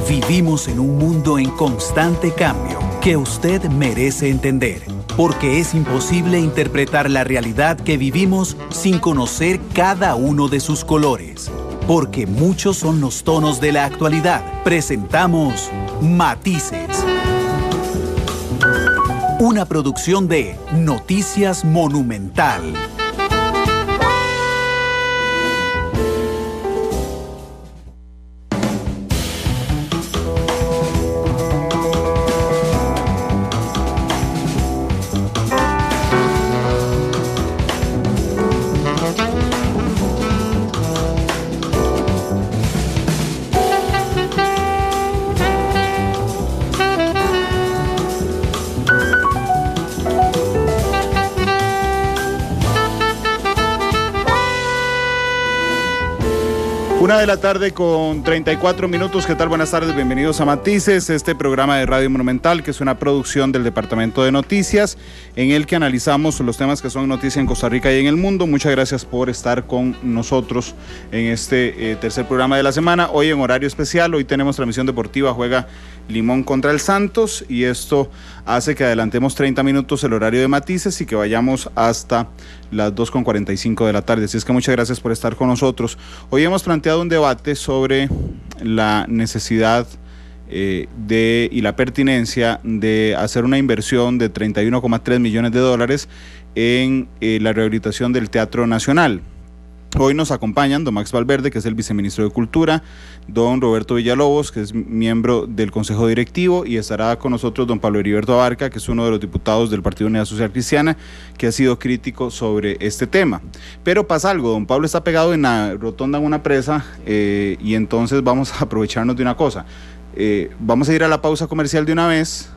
Vivimos en un mundo en constante cambio que usted merece entender, porque es imposible interpretar la realidad que vivimos sin conocer cada uno de sus colores. Porque muchos son los tonos de la actualidad. Presentamos Matices. Una producción de Noticias Monumental. Una de la tarde con 34 minutos. ¿Qué tal? Buenas tardes, bienvenidos a Matices, este programa de Radio Monumental, que es una producción del Departamento de Noticias, en el que analizamos los temas que son noticia en Costa Rica y en el mundo. Muchas gracias por estar con nosotros en este tercer programa de la semana. Hoy en horario especial, hoy tenemos transmisión deportiva, juega Limón contra el Santos, y esto hace que adelantemos 30 minutos el horario de Matices y que vayamos hasta las 2:45 de la tarde. Así es que muchas gracias por estar con nosotros. Hoy hemos planteado un debate sobre la necesidad y la pertinencia de hacer una inversión de 31,3 millones de dólares en la rehabilitación del Teatro Nacional. Hoy nos acompañan don Max Valverde, que es el viceministro de Cultura, don Roberto Villalobos, que es miembro del Consejo Directivo, y estará con nosotros don Pablo Heriberto Abarca, que es uno de los diputados del Partido Unidad Social Cristiana, que ha sido crítico sobre este tema. Pero pasa algo, don Pablo está pegado en la rotonda en una presa, y entonces vamos a aprovecharnos de una cosa. Vamos a ir a la pausa comercial de una vez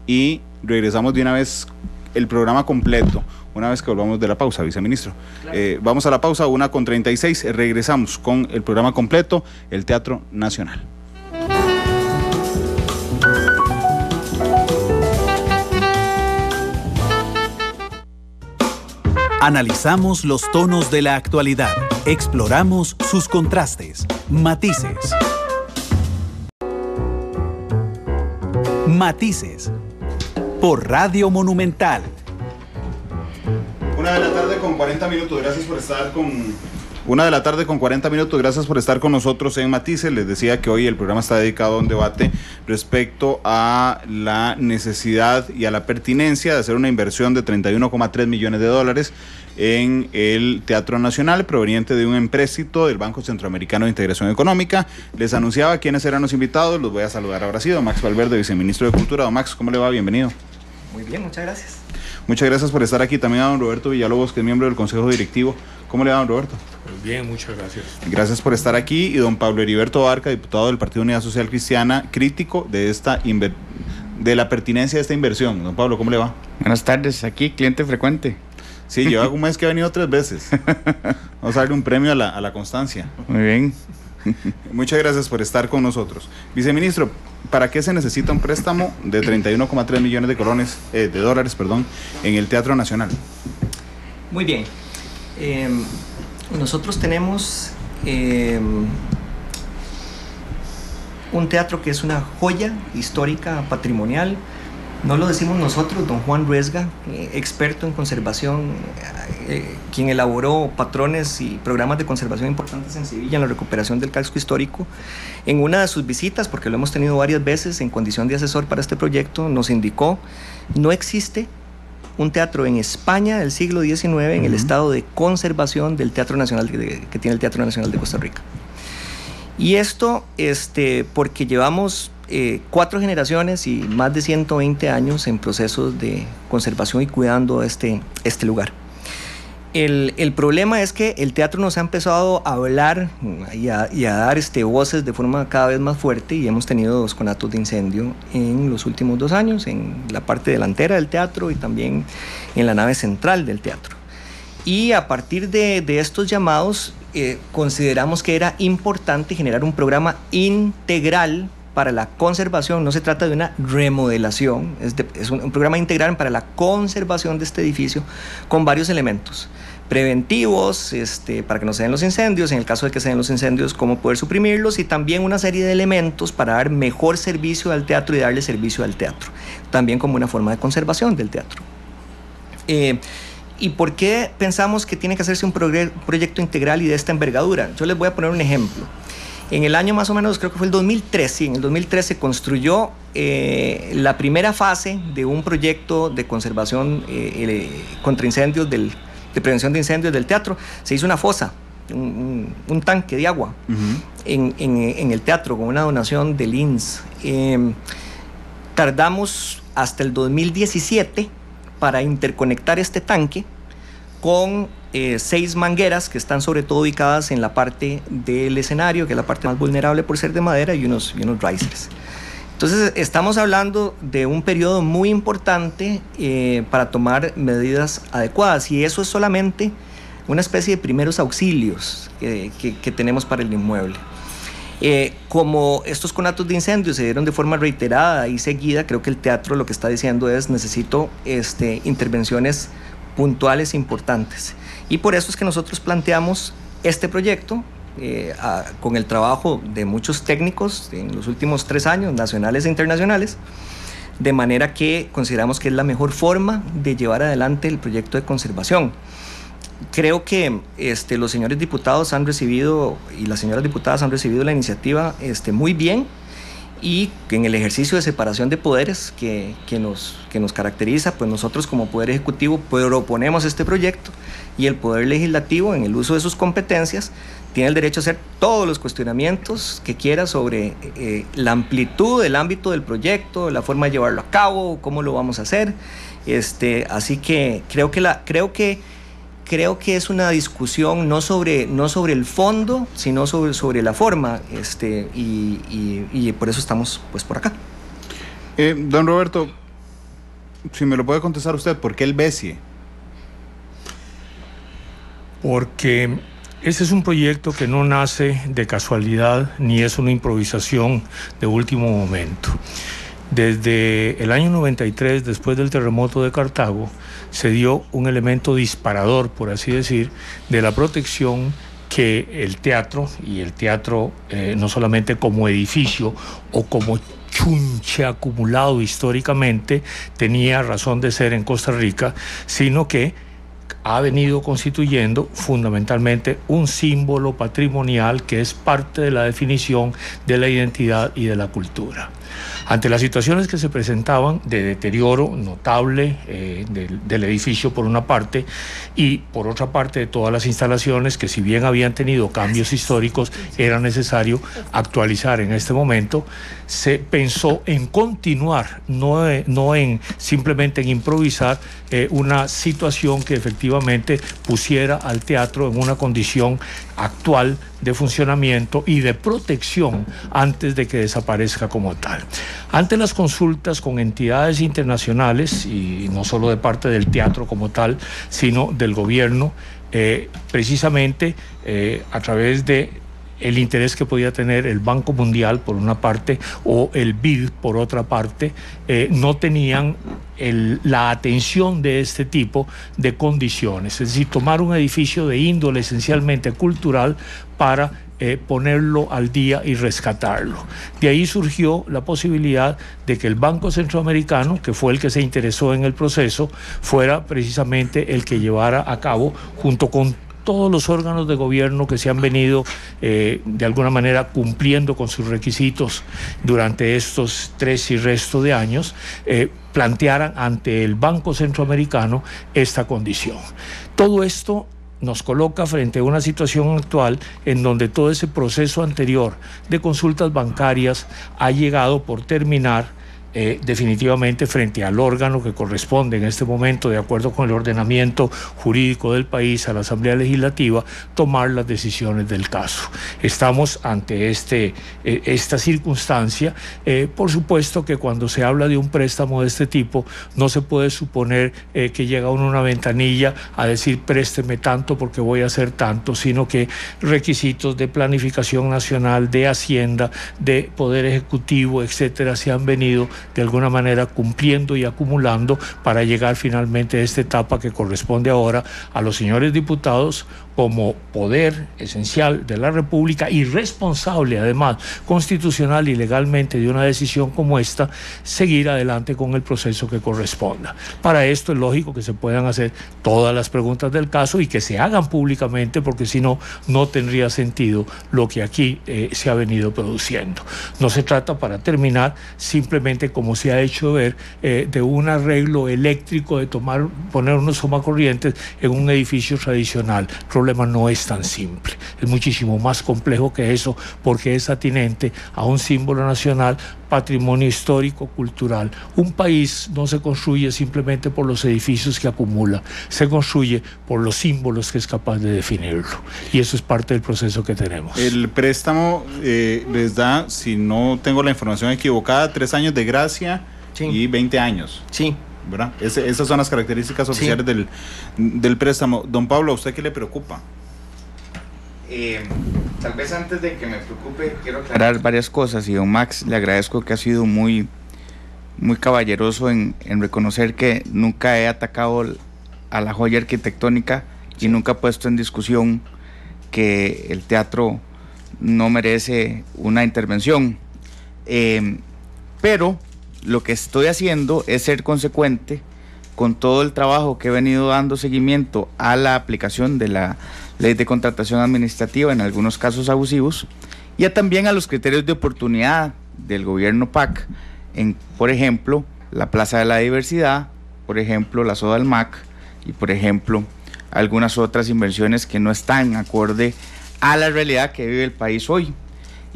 y regresamos de una vez el programa completo. Una vez que volvamos de la pausa, viceministro. Claro. Vamos a la pausa, 1:36, regresamos con el programa completo, el Teatro Nacional. Analizamos los tonos de la actualidad, exploramos sus contrastes, matices. Matices, por Radio Monumental. 1 de la tarde con 40 minutos, gracias por estar con... 1 de la tarde con 40 minutos, gracias por estar con nosotros en Matices. Les decía que hoy el programa está dedicado a un debate respecto a la necesidad y a la pertinencia de hacer una inversión de 31,3 millones de dólares en el Teatro Nacional, proveniente de un empréstito del Banco Centroamericano de Integración Económica. Les anunciaba quiénes eran los invitados, los voy a saludar ahora sí. Don Max Valverde, viceministro de Cultura. Don Max, ¿cómo le va? Bienvenido. Muy bien, muchas gracias. Muchas gracias por estar aquí. También a don Roberto Villalobos, que es miembro del Consejo Directivo. ¿Cómo le va, don Roberto? Pues bien, muchas gracias. Gracias por estar aquí. Y don Pablo Heriberto Abarca, diputado del Partido Unidad Social Cristiana, crítico de de la pertinencia de esta inversión. Don Pablo, ¿cómo le va? Buenas tardes, aquí, cliente frecuente. Sí, lleva un mes que ha venido 3 veces. Vamos a darle un premio a la constancia. Muy bien. Muchas gracias por estar con nosotros. Viceministro, ¿para qué se necesita un préstamo de 31,3 millones de dólares en el Teatro Nacional? Muy bien. Nosotros tenemos un teatro que es una joya histórica, patrimonial. No lo decimos nosotros, don Juan Ruesga, experto en conservación, quien elaboró patrones y programas de conservación importantes en Sevilla en la recuperación del casco histórico. En una de sus visitas, porque lo hemos tenido varias veces en condición de asesor para este proyecto, nos indicó: no existe un teatro en España del siglo XIX en el estado de conservación del Teatro Nacional que tiene el Teatro Nacional de Costa Rica. Y esto porque llevamos 4 generaciones y más de 120 años en procesos de conservación y cuidando este lugar. El problema es que el teatro nos ha empezado a hablar y a dar voces de forma cada vez más fuerte, y hemos tenido 2 conatos de incendio en los últimos 2 años, en la parte delantera del teatro y también en la nave central del teatro. Y a partir de estos llamados, consideramos que era importante generar un programa integral para la conservación. No se trata de una remodelación, es un programa integral para la conservación de este edificio con varios elementos. preventivos para que no se den los incendios, en el caso de que se den los incendios, cómo poder suprimirlos, y también una serie de elementos para dar mejor servicio al teatro y darle servicio al teatro, también como una forma de conservación del teatro. ¿Y por qué pensamos que tiene que hacerse un proyecto integral y de esta envergadura? Yo les voy a poner un ejemplo. En el año más o menos, creo que fue el 2003, sí, en el 2003 se construyó la primera fase de un proyecto de conservación contra incendios, de prevención de incendios del teatro. Se hizo una fosa, un tanque de agua en el teatro con una donación del INS. Tardamos hasta el 2017 para interconectar este tanque con 6 mangueras que están sobre todo ubicadas en la parte del escenario, que es la parte más vulnerable por ser de madera, y unos risers. Entonces estamos hablando de un periodo muy importante para tomar medidas adecuadas, y eso es solamente una especie de primeros auxilios que tenemos para el inmueble. Como estos conatos de incendio se dieron de forma reiterada y seguida, creo que el teatro lo que está diciendo es: necesito intervenciones puntuales importantes, y por eso es que nosotros planteamos este proyecto con el trabajo de muchos técnicos en los últimos 3 años, nacionales e internacionales, de manera que consideramos que es la mejor forma de llevar adelante el proyecto de conservación. Creo que los señores diputados han recibido, y las señoras diputadas han recibido la iniciativa muy bien, y que en el ejercicio de separación de poderes que nos caracteriza, pues nosotros como Poder Ejecutivo proponemos este proyecto, y el Poder Legislativo, en el uso de sus competencias, tiene el derecho a hacer todos los cuestionamientos que quiera sobre la amplitud del ámbito del proyecto, la forma de llevarlo a cabo, cómo lo vamos a hacer. Así que creo que es una discusión no sobre el fondo, sino sobre la forma, y por eso estamos pues por acá. Don Roberto, si me lo puede contestar usted, ¿por qué el BESIE? Porque ese es un proyecto que no nace de casualidad ni es una improvisación de último momento. Desde el año 93, después del terremoto de Cartago, se dio un elemento disparador, por así decir, de la protección que el teatro, y el teatro no solamente como edificio o como chunche acumulado históricamente, tenía razón de ser en Costa Rica, sino que ha venido constituyendo fundamentalmente un símbolo patrimonial que es parte de la definición de la identidad y de la cultura. Ante las situaciones que se presentaban de deterioro notable del edificio por una parte, y por otra parte de todas las instalaciones que, si bien habían tenido cambios históricos, era necesario actualizar en este momento, se pensó en continuar, no en simplemente en improvisar una situación que efectivamente pusiera al teatro en una condición actual de funcionamiento y de protección antes de que desaparezca como tal. Ante las consultas con entidades internacionales, y no solo de parte del teatro como tal, sino del gobierno, precisamente a través de el interés que podía tener el Banco Mundial por una parte o el BID por otra parte, no tenían la atención de este tipo de condiciones, es decir, tomar un edificio de índole esencialmente cultural para ponerlo al día y rescatarlo. De ahí surgió la posibilidad de que el Banco Centroamericano, que fue el que se interesó en el proceso, fuera precisamente el que llevara a cabo, junto con todos los órganos de gobierno que se han venido de alguna manera cumpliendo con sus requisitos durante estos 3 y resto de años, plantearan ante el Banco Centroamericano esta condición. Todo esto nos coloca frente a una situación actual en donde todo ese proceso anterior de consultas bancarias ha llegado por terminar definitivamente frente al órgano que corresponde en este momento, de acuerdo con el ordenamiento jurídico del país, a la Asamblea Legislativa, tomar las decisiones del caso. Estamos ante esta circunstancia. Por supuesto que cuando se habla de un préstamo de este tipo, no se puede suponer que llega uno a una ventanilla a decir présteme tanto porque voy a hacer tanto, sino que requisitos de planificación nacional, de Hacienda, de Poder Ejecutivo, etcétera, se han venido de alguna manera cumpliendo y acumulando para llegar finalmente a esta etapa que corresponde ahora a los señores diputados como poder esencial de la República y responsable además constitucional y legalmente de una decisión como esta, seguir adelante con el proceso que corresponda. Para esto es lógico que se puedan hacer todas las preguntas del caso y que se hagan públicamente, porque si no, no tendría sentido lo que aquí se ha venido produciendo. No se trata, para terminar, simplemente, como se ha hecho ver, de un arreglo eléctrico, de poner unos tomacorrientes en un edificio tradicional. El problema no es tan simple, es muchísimo más complejo que eso, porque es atinente a un símbolo nacional, patrimonio histórico, cultural. Un país no se construye simplemente por los edificios que acumula, se construye por los símbolos que es capaz de definirlo, y eso es parte del proceso que tenemos. El préstamo les da, si no tengo la información equivocada, 3 años de gracia, sí, y 20 años. Sí. ¿Verdad? Esas son las características oficiales, sí, del préstamo. Don Pablo, ¿a usted qué le preocupa? Tal vez antes de que me preocupe, quiero aclarar varias cosas, y don Max, le agradezco que ha sido muy caballeroso en reconocer que nunca he atacado a la joya arquitectónica y nunca he puesto en discusión que el teatro no merece una intervención. Pero lo que estoy haciendo es ser consecuente con todo el trabajo que he venido dando seguimiento a la aplicación de la ley de contratación administrativa en algunos casos abusivos, y también a los criterios de oportunidad del gobierno PAC en, por ejemplo, la Plaza de la Diversidad, por ejemplo, la Sodalmac, y por ejemplo, algunas otras inversiones que no están acorde a la realidad que vive el país hoy.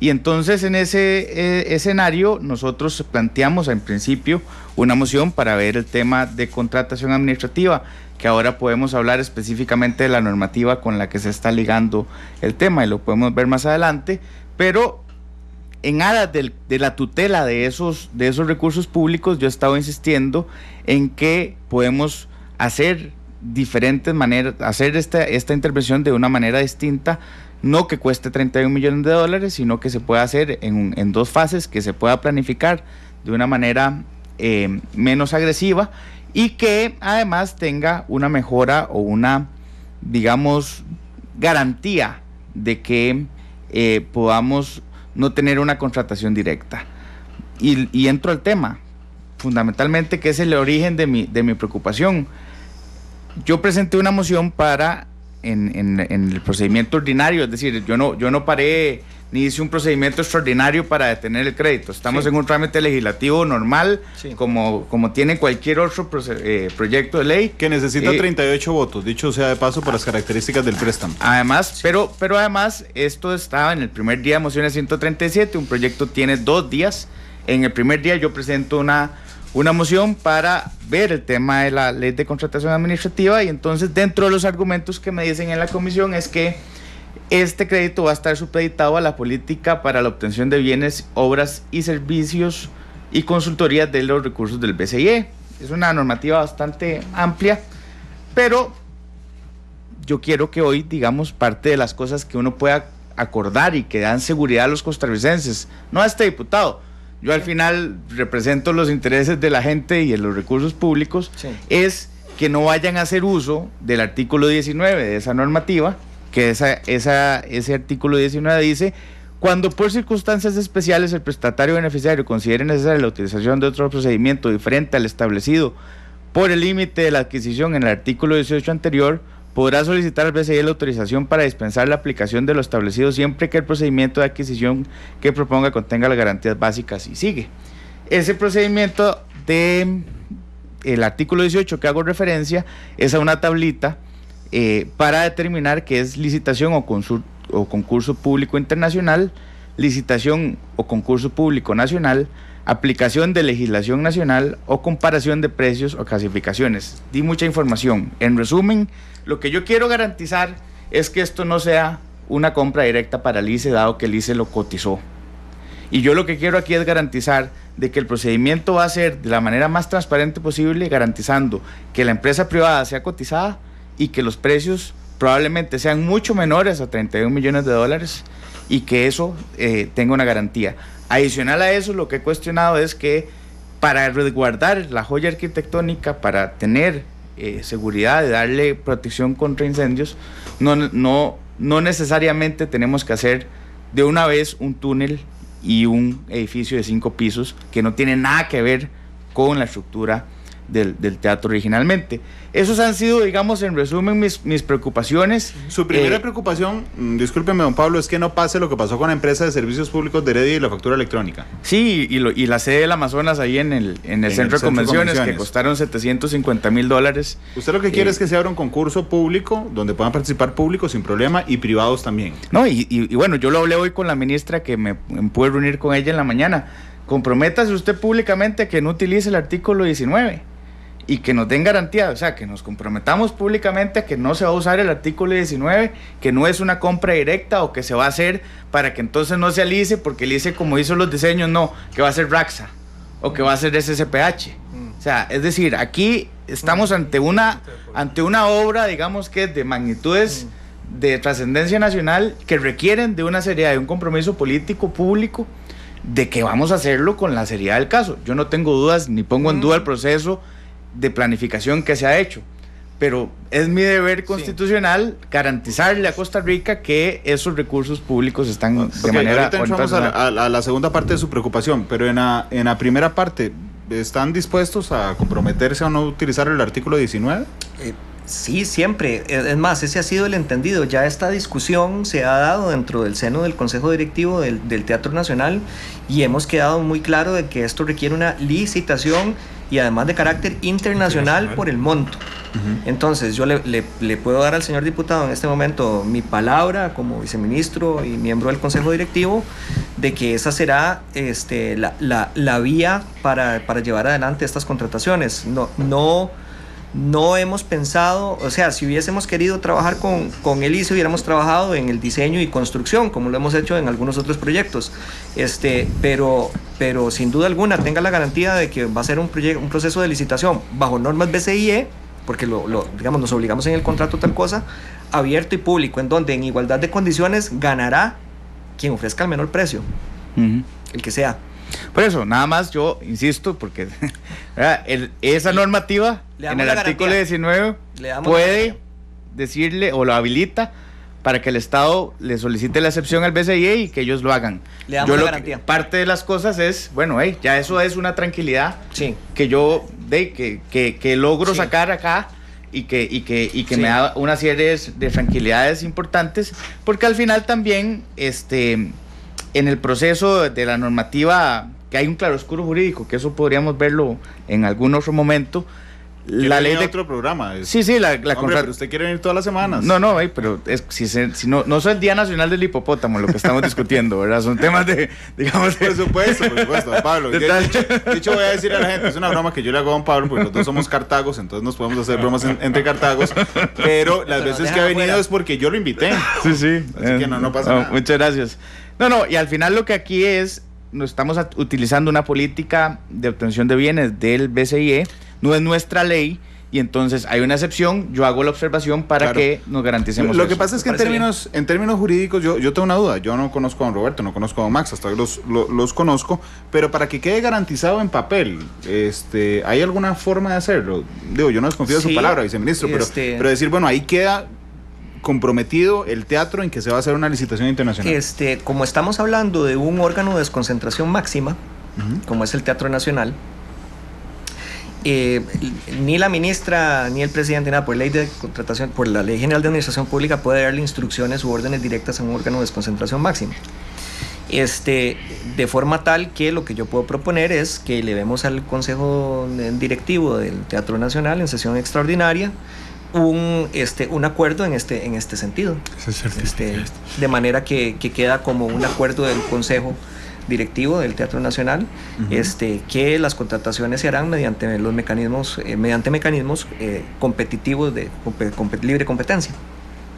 Y entonces, en ese escenario, nosotros planteamos en principio una moción para ver el tema de contratación administrativa, que ahora podemos hablar específicamente de la normativa con la que se está ligando el tema, y lo podemos ver más adelante, pero en aras de la tutela de esos recursos públicos, yo he estado insistiendo en que podemos hacer diferentes maneras, hacer esta intervención de una manera distinta, no que cueste 31 millones de dólares, sino que se pueda hacer en 2 fases, que se pueda planificar de una manera menos agresiva, y que además tenga una mejora o una, digamos, garantía de que podamos no tener una contratación directa. Y entro al tema, fundamentalmente, que es el origen de mi preocupación. Yo presenté una moción para, en el procedimiento ordinario, es decir, yo no paré ni hice un procedimiento extraordinario para detener el crédito. Estamos, sí, en un trámite legislativo normal, sí, como tiene cualquier otro proyecto de ley. Que necesita 38 votos, dicho sea de paso, por las características del préstamo. Además, sí, pero además, esto estaba en el primer día de mociones 137, un proyecto tiene 2 días. En el primer día yo presento una moción para ver el tema de la ley de contratación administrativa, y entonces, dentro de los argumentos que me dicen en la comisión, es que este crédito va a estar supeditado a la política para la obtención de bienes, obras y servicios y consultorías de los recursos del BCIE. Es una normativa bastante amplia, pero yo quiero que hoy, digamos, parte de las cosas que uno pueda acordar y que dan seguridad a los costarricenses, no a este diputado, yo al final represento los intereses de la gente y de los recursos públicos, sí, es que no vayan a hacer uso del artículo 19 de esa normativa, que ese artículo 19 dice: cuando por circunstancias especiales el prestatario beneficiario considere necesaria la utilización de otro procedimiento diferente al establecido por el límite de la adquisición en el artículo 18 anterior, podrá solicitar al BCI la autorización para dispensar la aplicación de lo establecido, siempre que el procedimiento de adquisición que proponga contenga las garantías básicas, y sigue. Ese procedimiento del artículo 18 que hago referencia es a una tablita para determinar qué es licitación o concurso público internacional, licitación o concurso público nacional, aplicación de legislación nacional o comparación de precios o clasificaciones. Di mucha información. En resumen, lo que yo quiero garantizar es que esto no sea una compra directa para el ICE, dado que el ICE lo cotizó. Y yo lo que quiero aquí es garantizar de que el procedimiento va a ser de la manera más transparente posible, garantizando que la empresa privada sea cotizada y que los precios probablemente sean mucho menores a 31 millones de dólares, y que eso tenga una garantía. Adicional a eso, lo que he cuestionado es que para resguardar la joya arquitectónica, para tener seguridad, de darle protección contra incendios, no necesariamente tenemos que hacer de una vez un túnel y un edificio de 5 pisos que no tiene nada que ver con la estructura del teatro originalmente. Esos han sido, digamos, en resumen, mis preocupaciones. Su primera preocupación, discúlpeme, don Pablo, es que no pase lo que pasó con la empresa de servicios públicos de Heredia y la factura electrónica. Sí, y la sede del Amazonas ahí en el centro de convenciones, que costaron $750,000. Usted lo que quiere es que se abra un concurso público donde puedan participar públicos sin problema y privados también. No, y bueno, yo lo hablé hoy con la ministra, que me pude reunir con ella en la mañana. Comprométase usted públicamente que no utilice el artículo 19 y que nos den garantía, o sea, que nos comprometamos públicamente a que no se va a usar el artículo 19, que no es una compra directa, o que se va a hacer para que entonces no sea el ICE, porque el ICE, como hizo los diseños, no, que va a ser RAXA o que va a ser SSPH. O sea, es decir, aquí estamos ante una obra, digamos, que es de magnitudes de trascendencia nacional, que requieren de una seriedad, de un compromiso político público, de que vamos a hacerlo con la seriedad del caso. Yo no tengo dudas, ni pongo en duda el proceso de planificación que se ha hecho, pero es mi deber constitucional garantizarle a Costa Rica que esos recursos públicos están de manera... Ahorita entramos a la segunda parte de su preocupación, pero en la primera parte, ¿están dispuestos a comprometerse a no utilizar el artículo 19? Sí, siempre. Es más, ese ha sido el entendido. Ya esta discusión se ha dado dentro del seno del Consejo Directivo del Teatro Nacional, y hemos quedado muy claro de que esto requiere una licitación y además de carácter internacional por el monto. Entonces yo le puedo dar al señor diputado en este momento mi palabra como viceministro y miembro del Consejo Directivo de que esa será la vía para llevar adelante estas contrataciones. No hemos pensado, o sea, si hubiésemos querido trabajar con el ICE, hubiéramos trabajado en el diseño y construcción, como lo hemos hecho en algunos otros proyectos, pero sin duda alguna tenga la garantía de que va a ser un proceso de licitación bajo normas BCIE, porque digamos, nos obligamos en el contrato tal cosa, abierto y público, en donde en igualdad de condiciones ganará quien ofrezca el menor precio, el que sea. Por eso, nada más yo insisto, porque esa normativa en el artículo 19 puede decirle o lo habilita para que el Estado le solicite la excepción al BCIE y que ellos lo hagan. Le damos la garantía. Parte de las cosas es, bueno, ya eso es una tranquilidad que yo que logro sacar acá y que me da una serie de tranquilidades importantes, porque al final también en el proceso de la normativa, que hay un claroscuro jurídico, que eso podríamos verlo en algún otro momento. La ley de otro programa. Sí, pero usted quiere venir todas las semanas. No, pero si no es el Día Nacional del Hipopótamo lo que estamos discutiendo, ¿verdad? Son temas de, digamos... Por supuesto, Pablo. De hecho, voy a decir a la gente, es una broma que yo le hago a don Pablo, porque nosotros somos cartagos, entonces nos podemos hacer bromas entre cartagos, pero las veces que ha venido es porque yo lo invité. Sí. Así que no pasa nada. Muchas gracias. No, y al final lo que aquí es, no estamos utilizando una política de obtención de bienes del BCIE, no es nuestra ley, y entonces hay una excepción. Yo hago la observación para que nos garanticemos lo que pasa es que en términos jurídicos yo tengo una duda. Yo no conozco a don Roberto, no conozco a don Max, hasta hoy los conozco, pero para que quede garantizado en papel, ¿hay alguna forma de hacerlo? Digo, yo no desconfío de su palabra, viceministro, pero decir, bueno, ahí queda comprometido el teatro en que se va a hacer una licitación internacional. Como estamos hablando de un órgano de desconcentración máxima, como es el Teatro Nacional, ni la ministra ni el presidente, nada, por ley de contratación, por la Ley General de Administración Pública, puede darle instrucciones u órdenes directas a un órgano de desconcentración máxima. De forma tal que lo que yo puedo proponer es que elevemos al Consejo Directivo del Teatro Nacional en sesión extraordinaria un acuerdo en este sentido, de manera que queda como un acuerdo del Consejo Directivo del Teatro Nacional, que las contrataciones se harán mediante mecanismos competitivos de libre competencia.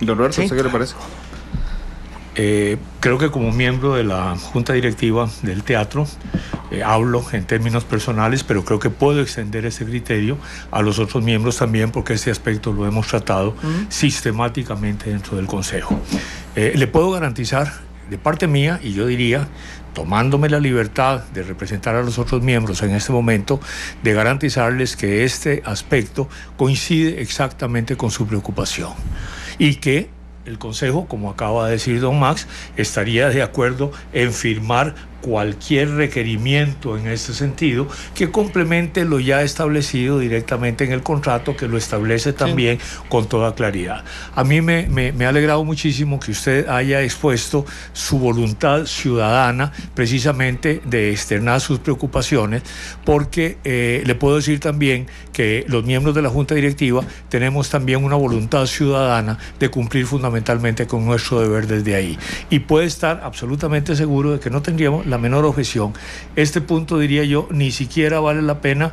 Don Roberto, ¿qué le parece? Creo que como miembro de la Junta Directiva del Teatro, hablo en términos personales, pero creo que puedo extender ese criterio a los otros miembros también, porque ese aspecto lo hemos tratado sistemáticamente dentro del Consejo. Le puedo garantizar de parte mía, y yo diría, tomándome la libertad de representar a los otros miembros en este momento, de garantizarles que este aspecto coincide exactamente con su preocupación y que el Consejo, como acaba de decir don Max, estaría de acuerdo en firmar cualquier requerimiento en este sentido que complemente lo ya establecido directamente en el contrato, que lo establece también con toda claridad. A mí me ha alegrado muchísimo que usted haya expuesto su voluntad ciudadana precisamente de externar sus preocupaciones, porque le puedo decir también que los miembros de la Junta Directiva tenemos también una voluntad ciudadana de cumplir fundamentalmente con nuestro deber desde ahí, y puede estar absolutamente seguro de que no tendríamos la menor objeción. Este punto, diría yo, ni siquiera vale la pena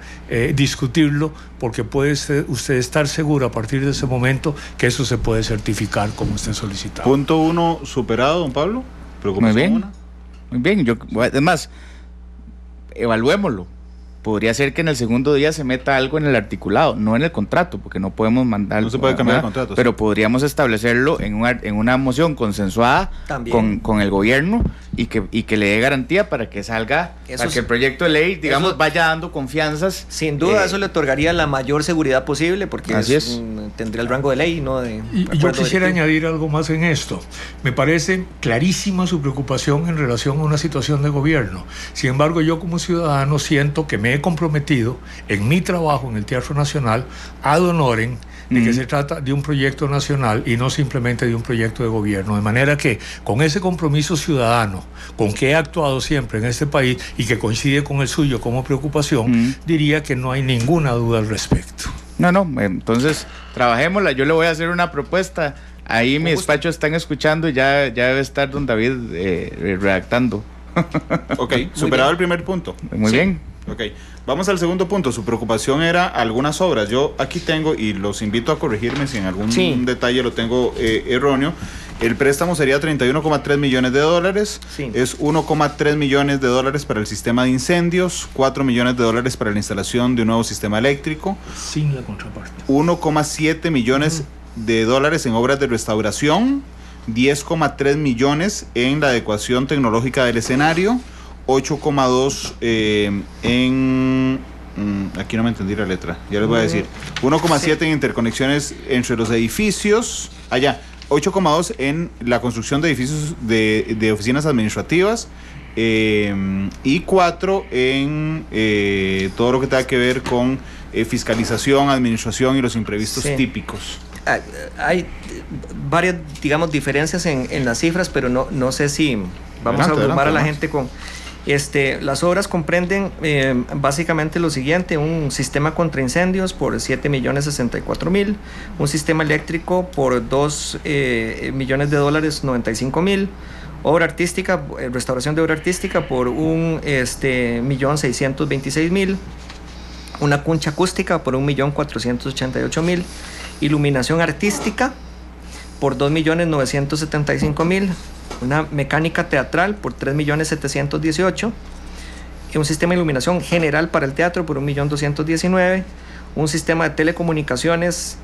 discutirlo, porque puede usted estar seguro a partir de ese momento que eso se puede certificar como usted solicitaba. Punto 1 superado, don Pablo. Muy bien, muy bien. Además, evaluémoslo. Podría ser que en el segundo día se meta algo en el articulado, no en el contrato, porque no podemos mandar. No se puede cambiar el contrato. Pero podríamos establecerlo en una moción consensuada con el gobierno y que le dé garantía para que salga, para que el proyecto de ley, digamos, vaya dando confianzas. Sin duda, eso le otorgaría la mayor seguridad posible, porque tendría el rango de ley, no de. Y yo quisiera añadir algo más en esto. Me parece clarísima su preocupación en relación a una situación de gobierno. Sin embargo, yo como ciudadano siento que me he comprometido en mi trabajo en el Teatro Nacional ad honorem de que se trata de un proyecto nacional y no simplemente de un proyecto de gobierno, de manera que con ese compromiso ciudadano con que he actuado siempre en este país y que coincide con el suyo como preocupación, diría que no hay ninguna duda al respecto. No, entonces trabajémosla. Yo le voy a hacer una propuesta. Ahí mi despacho están escuchando y ya debe estar don David redactando. Ok, superado el primer punto. Muy bien. Ok, vamos al segundo punto. Su preocupación era algunas obras. Yo aquí tengo, y los invito a corregirme si en algún detalle lo tengo erróneo. El préstamo sería $31,3 millones. Es $1,3 millones para el sistema de incendios, $4 millones para la instalación de un nuevo sistema eléctrico. Sin la contraparte. 1,7 millones de dólares en obras de restauración, 10,3 millones en la adecuación tecnológica del escenario, 8,2 aquí no me entendí la letra, ya les voy a decir, 1,7 en interconexiones entre los edificios, 8,2 en la construcción de edificios de oficinas administrativas, y 4 en todo lo que tenga que ver con fiscalización, administración y los imprevistos típicos. Hay varias, digamos, diferencias en las cifras, pero no sé si vamos a abrumar a la gente con. Las obras comprenden básicamente lo siguiente: un sistema contra incendios por $7,064,000, un sistema eléctrico por $2 millones $95,000, obra artística, restauración de obra artística por $1,626,000, una concha acústica por $1,488,000, iluminación artística por $2,975,000, una mecánica teatral por $3,718,000, un sistema de iluminación general para el teatro por $1,219,000, un sistema de telecomunicaciones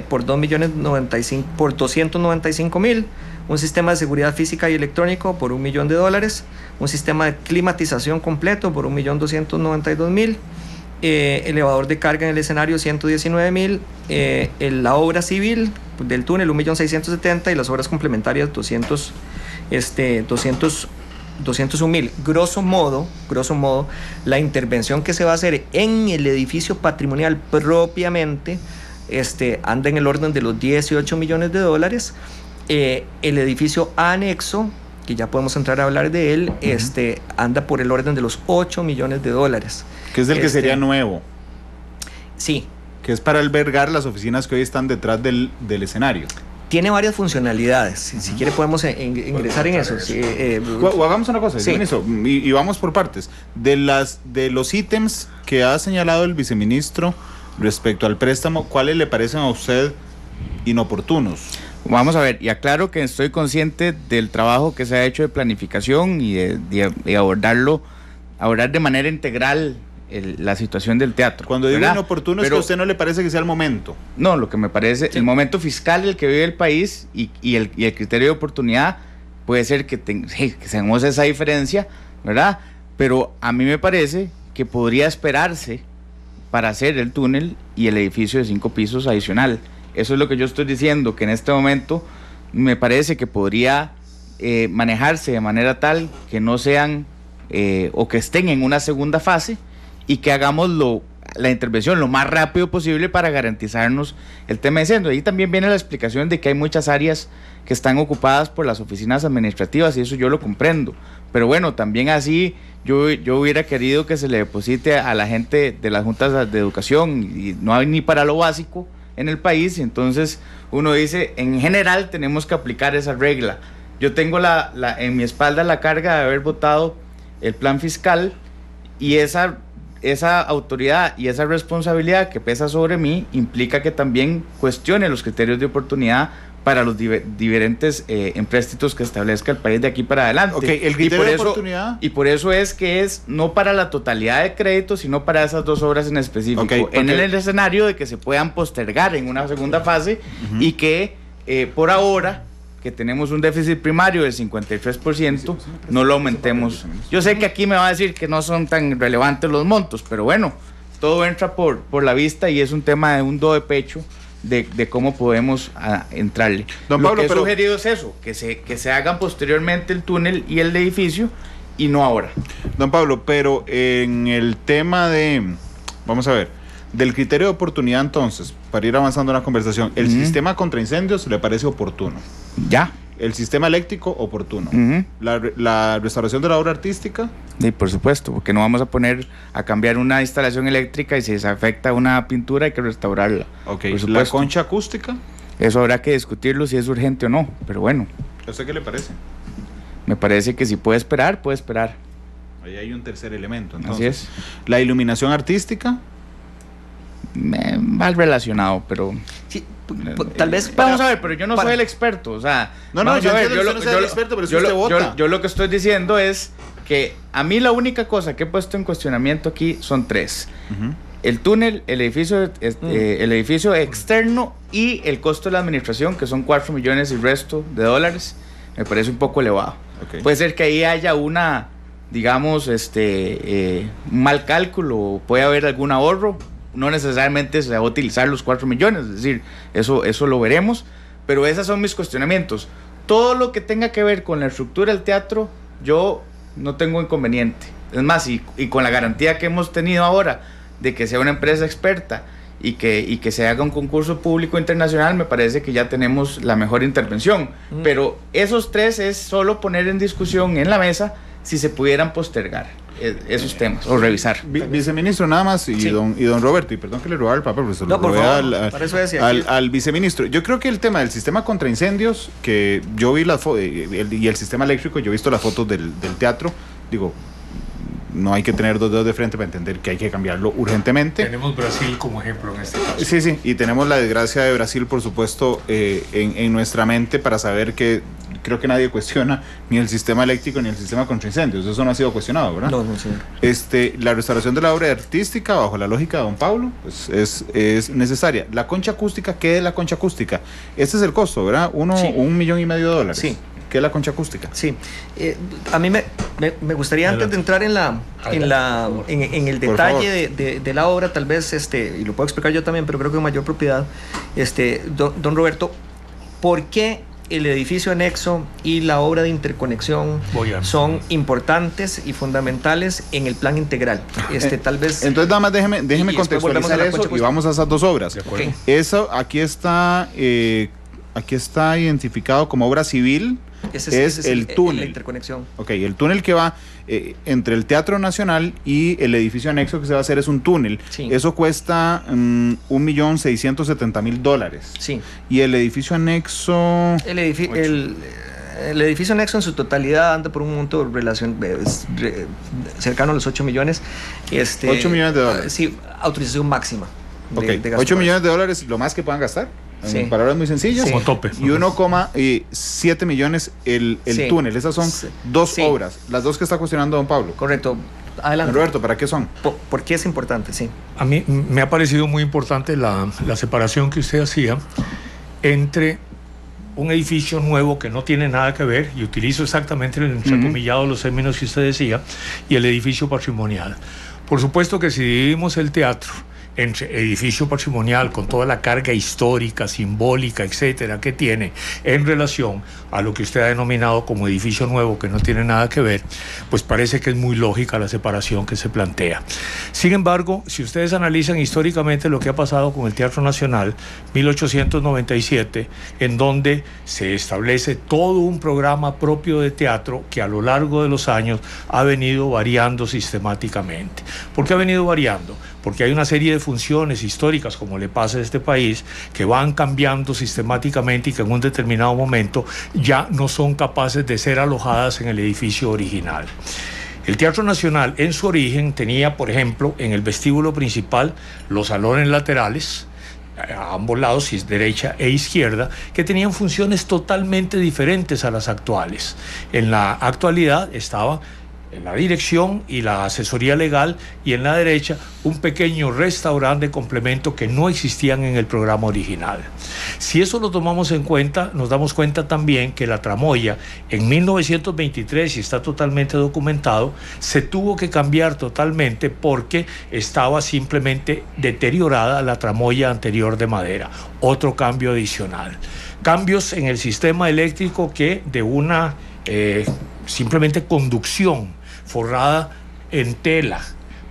por $295,000, un sistema de seguridad física y electrónico por $1 millón, un sistema de climatización completo por $1,292,000, elevador de carga en el escenario $119,000, la obra civil del túnel $1,670,000 y las obras complementarias $201,000. Grosso modo, la intervención que se va a hacer en el edificio patrimonial propiamente anda en el orden de los $18 millones. El edificio anexo, que ya podemos entrar a hablar de él, anda por el orden de los $8 millones. Que es el que sería nuevo. Sí. Que es para albergar las oficinas que hoy están detrás del escenario. Tiene varias funcionalidades. Si quiere podemos ingresar en eso. O hagamos una cosa, sí. y vamos por partes. De los ítems que ha señalado el viceministro respecto al préstamo, ¿cuáles le parecen a usted inoportunos? Vamos a ver, y aclaro que estoy consciente del trabajo que se ha hecho de planificación y de abordar de manera integral la situación del teatro. Cuando digo inoportuno es que a usted no le parece que sea el momento. No, lo que me parece, el momento fiscal el que vive el país y el criterio de oportunidad puede ser que tengamos esa diferencia, ¿verdad? Pero a mí me parece que podría esperarse para hacer el túnel y el edificio de 5 pisos adicional. Eso es lo que yo estoy diciendo, que en este momento me parece que podría manejarse de manera tal que no sean o que estén en una segunda fase y que hagamos la intervención lo más rápido posible para garantizarnos el tema de incendio. Ahí también viene la explicación de que hay muchas áreas que están ocupadas por las oficinas administrativas y eso yo lo comprendo. Pero bueno, también así yo hubiera querido que se le deposite a la gente de las juntas de educación y no hay ni para lo básico en el país, y entonces uno dice, en general tenemos que aplicar esa regla. Yo tengo en mi espalda la carga de haber votado el plan fiscal y esa autoridad y esa responsabilidad que pesa sobre mí implica que también cuestione los criterios de oportunidad para los diferentes empréstitos que establezca el país de aquí para adelante. Okay, el criterio de oportunidad. Y por eso es que es no para la totalidad de crédito, sino para esas 2 obras en específico. En el escenario de que se puedan postergar en una segunda fase y que por ahora, que tenemos un déficit primario del 53%, no lo aumentemos. Yo sé que aquí me va a decir que no son tan relevantes los montos, pero bueno, todo entra por la vista y es un tema de un do de pecho de cómo podemos entrarle. Don Pablo, lo que he sugerido es eso, que se hagan posteriormente el túnel y el edificio y no ahora. Don Pablo, pero en el tema vamos a ver, del criterio de oportunidad entonces, para ir avanzando en la conversación, el sistema contra incendios le parece oportuno. Ya. El sistema eléctrico, oportuno. La restauración de la obra artística. Sí, por supuesto, porque no vamos a poner a cambiar una instalación eléctrica y si se afecta una pintura hay que restaurarla. Ok, la concha acústica. Eso habrá que discutirlo si es urgente o no, pero bueno. ¿A usted qué le parece? Me parece que si puede esperar, puede esperar. Ahí hay un tercer elemento, entonces. Así es. La iluminación artística. Mal relacionado, pero sí, tal vez vamos a ver, pero yo no soy el experto, o sea, yo no soy el experto, pero si usted vota. Yo lo que estoy diciendo es que a mí la única cosa que he puesto en cuestionamiento aquí son 3: el túnel, el edificio externo y el costo de la administración, que son 4 millones y resto de dólares. Me parece un poco elevado. Puede ser que ahí haya digamos, un mal cálculo, puede haber algún ahorro. No necesariamente se va a utilizar los 4 millones, es decir, eso lo veremos, pero esos son mis cuestionamientos. Todo lo que tenga que ver con la estructura del teatro, yo no tengo inconveniente. Es más, y con la garantía que hemos tenido ahora de que sea una empresa experta y que se haga un concurso público internacional, me parece que ya tenemos la mejor intervención. Pero esos 3 es solo poner en discusión en la mesa si se pudieran postergar esos temas o revisar. Viceministro, nada más, y don Roberto, y perdón que le robara el papel, pero se lo robé al viceministro. Yo creo que el tema del sistema contra incendios, que yo vi las fotos, y el sistema eléctrico, yo he visto las fotos del teatro, digo, no hay que tener 2 dedos de frente para entender que hay que cambiarlo urgentemente. Tenemos Brasil como ejemplo en este caso. Sí, y tenemos la desgracia de Brasil, por supuesto, en nuestra mente, para saber que creo que nadie cuestiona ni el sistema eléctrico ni el sistema contra incendios. Eso no ha sido cuestionado, ¿verdad? No, señor. La restauración de la obra artística, bajo la lógica de don Pablo, pues es necesaria. La concha acústica, ¿qué es la concha acústica? Este es el costo, ¿verdad? $1,5 millones. Sí. ¿Qué es la concha acústica? Sí. A mí me gustaría, antes de entrar en el detalle de la obra, tal vez, y lo puedo explicar yo también, pero creo que con mayor propiedad, don Roberto, ¿por qué el edificio anexo y la obra de interconexión son importantes y fundamentales en el plan integral? Tal vez. Entonces, nada más déjeme contextualizar eso y vamos a esas 2 obras. Okay. Eso aquí está identificado como obra civil. Ese es el túnel. La interconexión. Ok, el túnel que va entre el Teatro Nacional y el edificio anexo que se va a hacer es un túnel. Sí. Eso cuesta $1,670,000. Sí. Y el edificio anexo. El edificio anexo en su totalidad anda por un monto cercano a los 8 millones. $8 millones. Sí, autorización máxima. De 8 millones de dólares, lo más que puedan gastar. En palabras muy sencillas. Como tope. Y 1,7 millones el túnel. Esas son 2 obras, las 2 que está cuestionando don Pablo. Correcto. Adelante. Roberto, ¿para qué son? ¿Por qué es importante? Sí. A mí me ha parecido muy importante la separación que usted hacía entre un edificio nuevo que no tiene nada que ver, y utilizo exactamente el entrecomillado los términos que usted decía, y el edificio patrimonial. Por supuesto que si dividimos el teatro entre edificio patrimonial con toda la carga histórica, simbólica, etcétera, que tiene en relación a lo que usted ha denominado como edificio nuevo, que no tiene nada que ver, pues parece que es muy lógica la separación que se plantea. Sin embargo, si ustedes analizan históricamente lo que ha pasado con el Teatro Nacional, 1897, en donde se establece todo un programa propio de teatro que a lo largo de los años ha venido variando sistemáticamente. ¿Por qué ha venido variando? Porque hay una serie de funciones históricas, como le pasa a este país, que van cambiando sistemáticamente y que en un determinado momento ya no son capaces de ser alojadas en el edificio original. El Teatro Nacional en su origen tenía, por ejemplo, en el vestíbulo principal los salones laterales, a ambos lados, derecha e izquierda, que tenían funciones totalmente diferentes a las actuales. En la actualidad estaba en la dirección y la asesoría legal, y en la derecha un pequeño restaurante de complemento que no existían en el programa original. Si eso lo tomamos en cuenta, nos damos cuenta también que la tramoya en 1923, y está totalmente documentado, se tuvo que cambiar totalmente porque estaba simplemente deteriorada la tramoya anterior de madera. Otro cambio adicional. Cambios en el sistema eléctrico que de una simplemente conducción forrada en tela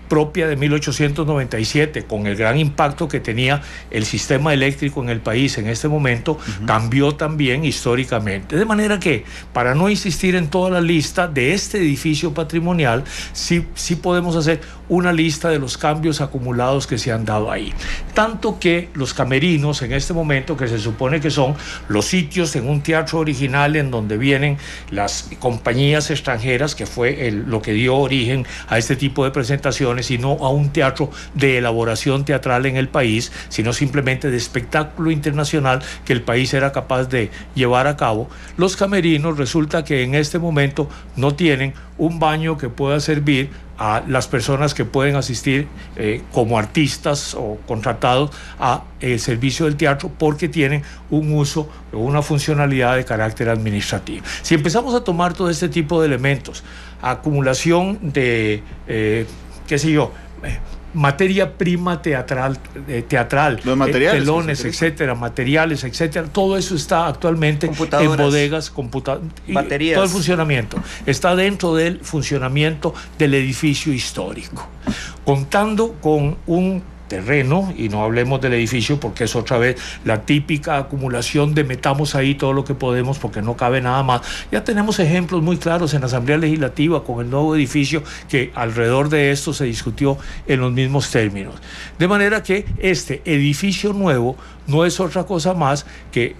propia de 1897, con el gran impacto que tenía el sistema eléctrico en el país en este momento, cambió también históricamente. De manera que, para no insistir en toda la lista de este edificio patrimonial, sí podemos hacer una lista de los cambios acumulados que se han dado ahí. Tanto que los camerinos en este momento, que se supone que son los sitios en un teatro original en donde vienen las compañías extranjeras, que fue lo que dio origen a este tipo de presentaciones, y no a un teatro de elaboración teatral en el país, sino simplemente de espectáculo internacional que el país era capaz de llevar a cabo. Los camerinos resulta que en este momento no tienen un baño que pueda servir a las personas que pueden asistir como artistas o contratados a el servicio del teatro, porque tienen un uso o una funcionalidad de carácter administrativo. Si empezamos a tomar todo este tipo de elementos, acumulación de qué sé yo, materia prima teatral, los materiales, telones, etcétera, materiales, etcétera, todo eso está actualmente en bodegas, baterías, todo el funcionamiento está dentro del funcionamiento del edificio histórico, contando con un terreno, y no hablemos del edificio porque es otra vez la típica acumulación de metamos ahí todo lo que podemos porque no cabe nada más. Ya tenemos ejemplos muy claros en la Asamblea Legislativa con el nuevo edificio, que alrededor de esto se discutió en los mismos términos. De manera que este edificio nuevo no es otra cosa más que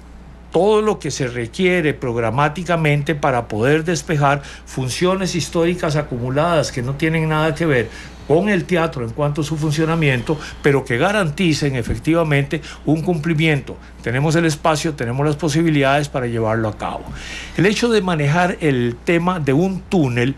todo lo que se requiere programáticamente para poder despejar funciones históricas acumuladas que no tienen nada que ver con el teatro en cuanto a su funcionamiento, pero que garanticen efectivamente un cumplimiento. Tenemos el espacio, tenemos las posibilidades para llevarlo a cabo. El hecho de manejar el tema de un túnel,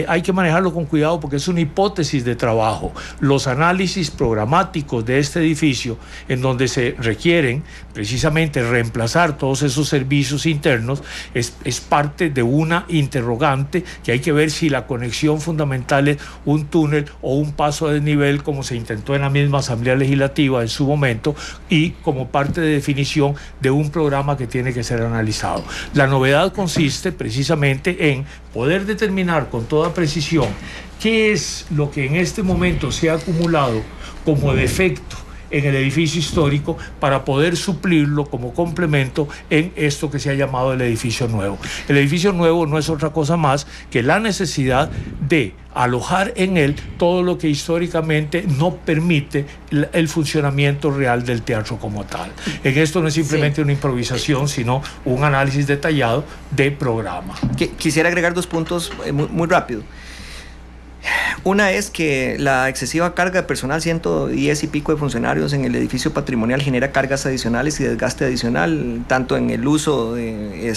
hay que manejarlo con cuidado porque es una hipótesis de trabajo. Los análisis programáticos de este edificio, en donde se requieren precisamente reemplazar todos esos servicios internos, es parte de una interrogante que hay que ver si la conexión fundamental es un túnel o un paso de desnivel, como se intentó en la misma Asamblea Legislativa en su momento, y como parte de definición de un programa que tiene que ser analizado. La novedad consiste precisamente en poder determinar con toda precisión qué es lo que en este momento se ha acumulado como defecto en el edificio histórico para poder suplirlo como complemento en esto que se ha llamado el edificio nuevo. El edificio nuevo no es otra cosa más que la necesidad de alojar en él todo lo que históricamente no permite el funcionamiento real del teatro como tal. En esto no es simplemente una improvisación, sino un análisis detallado de programa. Quisiera agregar dos puntos muy rápido. Una es que la excesiva carga de personal, 110 y pico de funcionarios en el edificio patrimonial, genera cargas adicionales y desgaste adicional, tanto en el uso de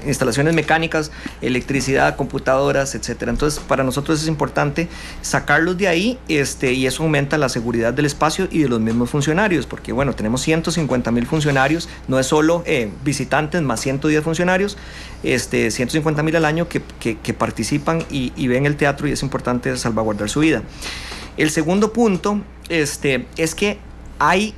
instalaciones mecánicas, electricidad, computadoras, etcétera. Entonces, para nosotros es importante sacarlos de ahí, y eso aumenta la seguridad del espacio y de los mismos funcionarios, porque bueno, tenemos 150,000 funcionarios, no es solo visitantes más 110 funcionarios, 150,000 al año que participan y ven el teatro, y es importante salvaguardar su vida. El segundo punto es que hay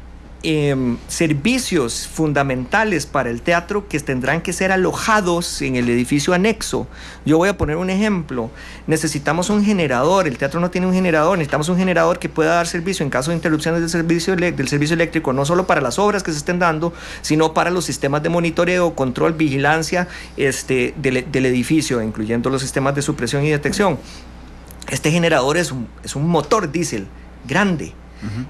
servicios fundamentales para el teatro que tendrán que ser alojados en el edificio anexo. Yo voy a poner un ejemplo. Necesitamos un generador. El teatro no tiene un generador. Necesitamos un generador que pueda dar servicio en caso de interrupciones del servicio eléctrico, no solo para las obras que se estén dando, sino para los sistemas de monitoreo, control, vigilancia del edificio, incluyendo los sistemas de supresión y detección. Este generador es un motor diésel grande.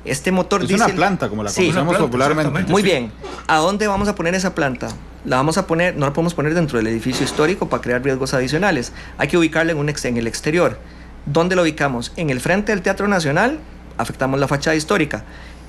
Este motor es diésel, una planta, como la conocemos popularmente. Muy bien. ¿A dónde vamos a poner esa planta? La vamos a poner, no la podemos poner dentro del edificio histórico para crear riesgos adicionales. Hay que ubicarla en el exterior. ¿Dónde la ubicamos? En el frente del Teatro Nacional, afectamos la fachada histórica.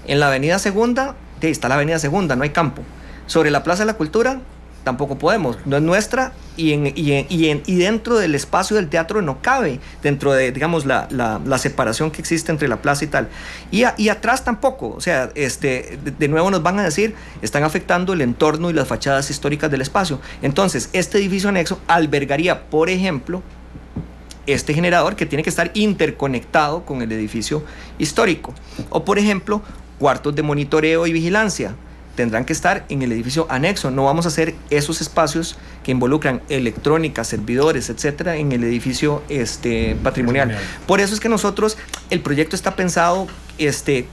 En la Avenida Segunda, está la Avenida Segunda, no hay campo. Sobre la Plaza de la Cultura, tampoco podemos, no es nuestra, y dentro del espacio del teatro no cabe, dentro de, digamos, la separación que existe entre la plaza y tal. Y atrás tampoco, o sea, de nuevo nos van a decir, están afectando el entorno y las fachadas históricas del espacio. Entonces, este edificio anexo albergaría, por ejemplo, este generador que tiene que estar interconectado con el edificio histórico. O, por ejemplo, cuartos de monitoreo y vigilancia tendrán que estar en el edificio anexo. No vamos a hacer esos espacios que involucran electrónica, servidores, etcétera, en el edificio patrimonial. Por eso es que nosotros, el proyecto está pensado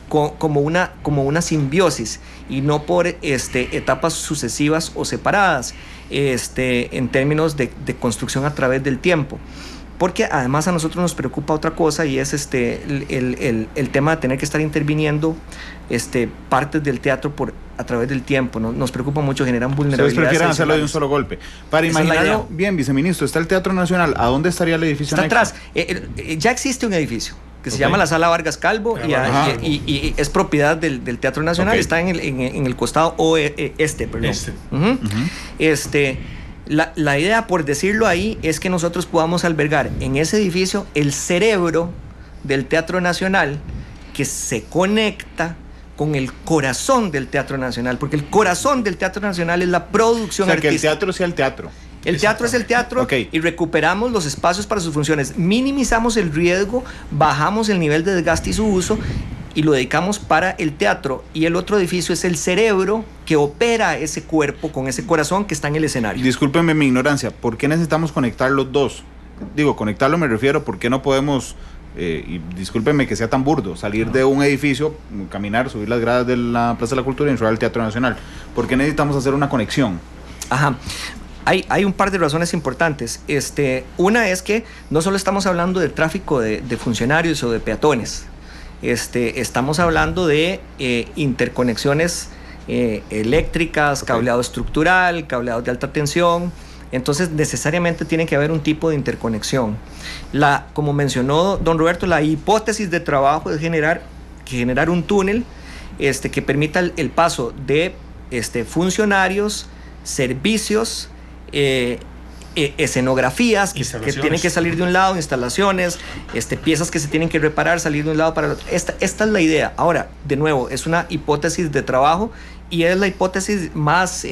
como una simbiosis y no por etapas sucesivas o separadas en términos de construcción a través del tiempo. Porque además a nosotros nos preocupa otra cosa, y es el tema de tener que estar interviniendo partes del teatro a través del tiempo. Nos preocupa mucho, generan vulnerabilidades. Ustedes prefieren hacerlo de un solo golpe. Para imaginarlo bien, viceministro, está el Teatro Nacional. ¿A dónde estaría el edificio? Está atrás. Ya existe un edificio que se llama la Sala Vargas Calvo, y es propiedad del Teatro Nacional. Está en el costado perdón. La idea, por decirlo ahí, es que nosotros podamos albergar en ese edificio el cerebro del Teatro Nacional, que se conecta con el corazón del Teatro Nacional, porque el corazón del Teatro Nacional es la producción artística. Que el teatro sea el teatro. El teatro es el teatro, y recuperamos los espacios para sus funciones, minimizamos el riesgo, bajamos el nivel de desgaste y su uso, y lo dedicamos para el teatro. Y el otro edificio es el cerebro que opera ese cuerpo con ese corazón que está en el escenario. Discúlpenme mi ignorancia, ¿por qué necesitamos conectar los dos? Digo, conectarlo me refiero, ¿por qué no podemos, y discúlpenme que sea tan burdo, salir de un edificio, caminar, subir las gradas de la Plaza de la Cultura y entrar al Teatro Nacional? ¿Por qué necesitamos hacer una conexión? Hay un par de razones importantes. Una es que no solo estamos hablando de tráfico de funcionarios o de peatones. Estamos hablando de interconexiones eléctricas, cableado estructural, cableados de alta tensión. Entonces necesariamente tiene que haber un tipo de interconexión. Como mencionó don Roberto, la hipótesis de trabajo es generar un túnel que permita el paso de funcionarios, servicios, escenografías que tienen que salir de un lado, instalaciones, piezas que se tienen que reparar, salir de un lado para el otro. Esta es la idea. Ahora, de nuevo, es una hipótesis de trabajo y es la hipótesis más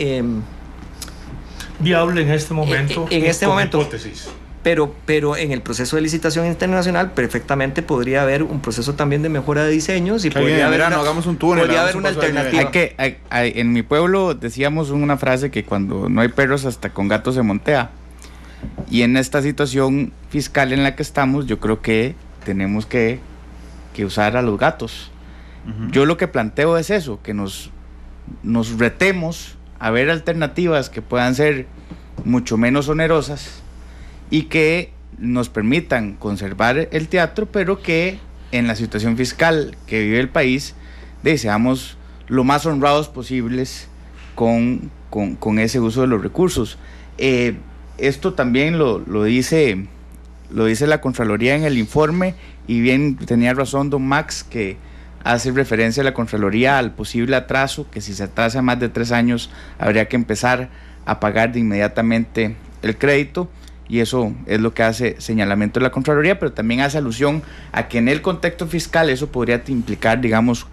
viable en este momento. En este momento. Hipótesis. Pero en el proceso de licitación internacional perfectamente podría haber un proceso también de mejora de diseños y podría haber hagamos un túnel, podría haber una alternativa. En mi pueblo decíamos una frase que cuando no hay perros hasta con gatos se montea, y en esta situación fiscal en la que estamos yo creo que tenemos que usar a los gatos. Yo lo que planteo es eso, que nos retemos a ver alternativas que puedan ser mucho menos onerosas y que nos permitan conservar el teatro, pero que en la situación fiscal que vive el país seamos lo más honrados posibles con ese uso de los recursos. Esto también lo dice lo dice la Contraloría en el informe, y bien tenía razón don Max, que hace referencia a la Contraloría al posible atraso, que si se atrasa más de 3 años habría que empezar a pagar de inmediatamente el crédito, y eso es lo que hace señalamiento de la Contraloría, pero también hace alusión a que en el contexto fiscal eso podría implicar, digamos,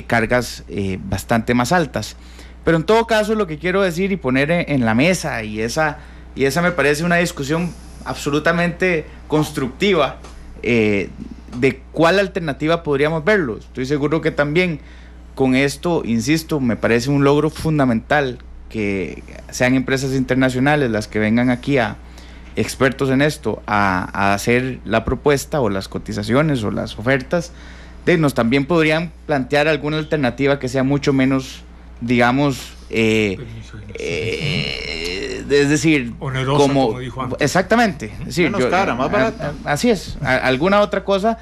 cargas bastante más altas. Pero en todo caso, lo que quiero decir y poner en la mesa, y esa me parece una discusión absolutamente constructiva, de cuál alternativa podríamos verlo. Estoy seguro que también con esto, insisto, me parece un logro fundamental que sean empresas internacionales las que vengan aquí, a expertos en esto, a hacer la propuesta o las cotizaciones o las ofertas. Nos también podrían plantear alguna alternativa que sea mucho menos, digamos, es decir, onerosa, como dijo antes. Exactamente, es decir, menos cara, más barata. Así es, alguna otra cosa,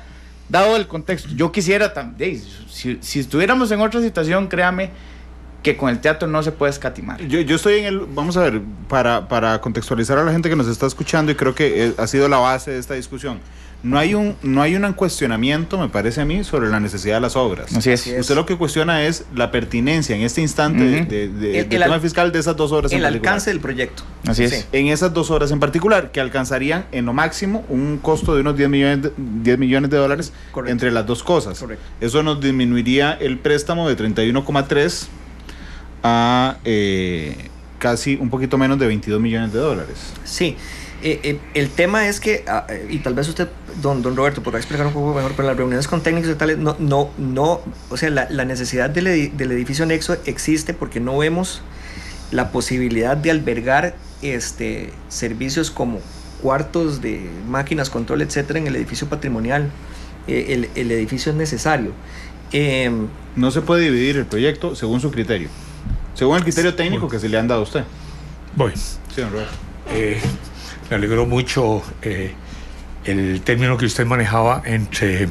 dado el contexto. Yo quisiera también, si estuviéramos en otra situación, créame que con el teatro no se puede escatimar. Yo estoy en el, vamos a ver, para contextualizar a la gente que nos está escuchando, y creo que ha sido la base de esta discusión. No hay un cuestionamiento, me parece a mí, sobre la necesidad de las obras. Así es. Usted lo que cuestiona es la pertinencia en este instante del tema fiscal de esas 2 obras en particular. El alcance del proyecto. Así es. Sí. En esas 2 obras en particular, que alcanzarían en lo máximo un costo de unos 10 millones de dólares. Correcto. Entre las 2 cosas. Correcto. Eso nos disminuiría el préstamo de 31,3 a casi un poquito menos de 22 millones de dólares. Sí. El tema es que, y tal vez usted, don Roberto, podrá explicar un poco mejor, pero en las reuniones con técnicos y tales, o sea, la necesidad del edificio anexo existe porque no vemos la posibilidad de albergar servicios como cuartos de máquinas, control, etcétera, en el edificio patrimonial. El edificio es necesario. No se puede dividir el proyecto según su criterio, según el criterio técnico que se le han dado a usted. Bueno, sí, don Roberto. Me alegró mucho el término que usted manejaba entre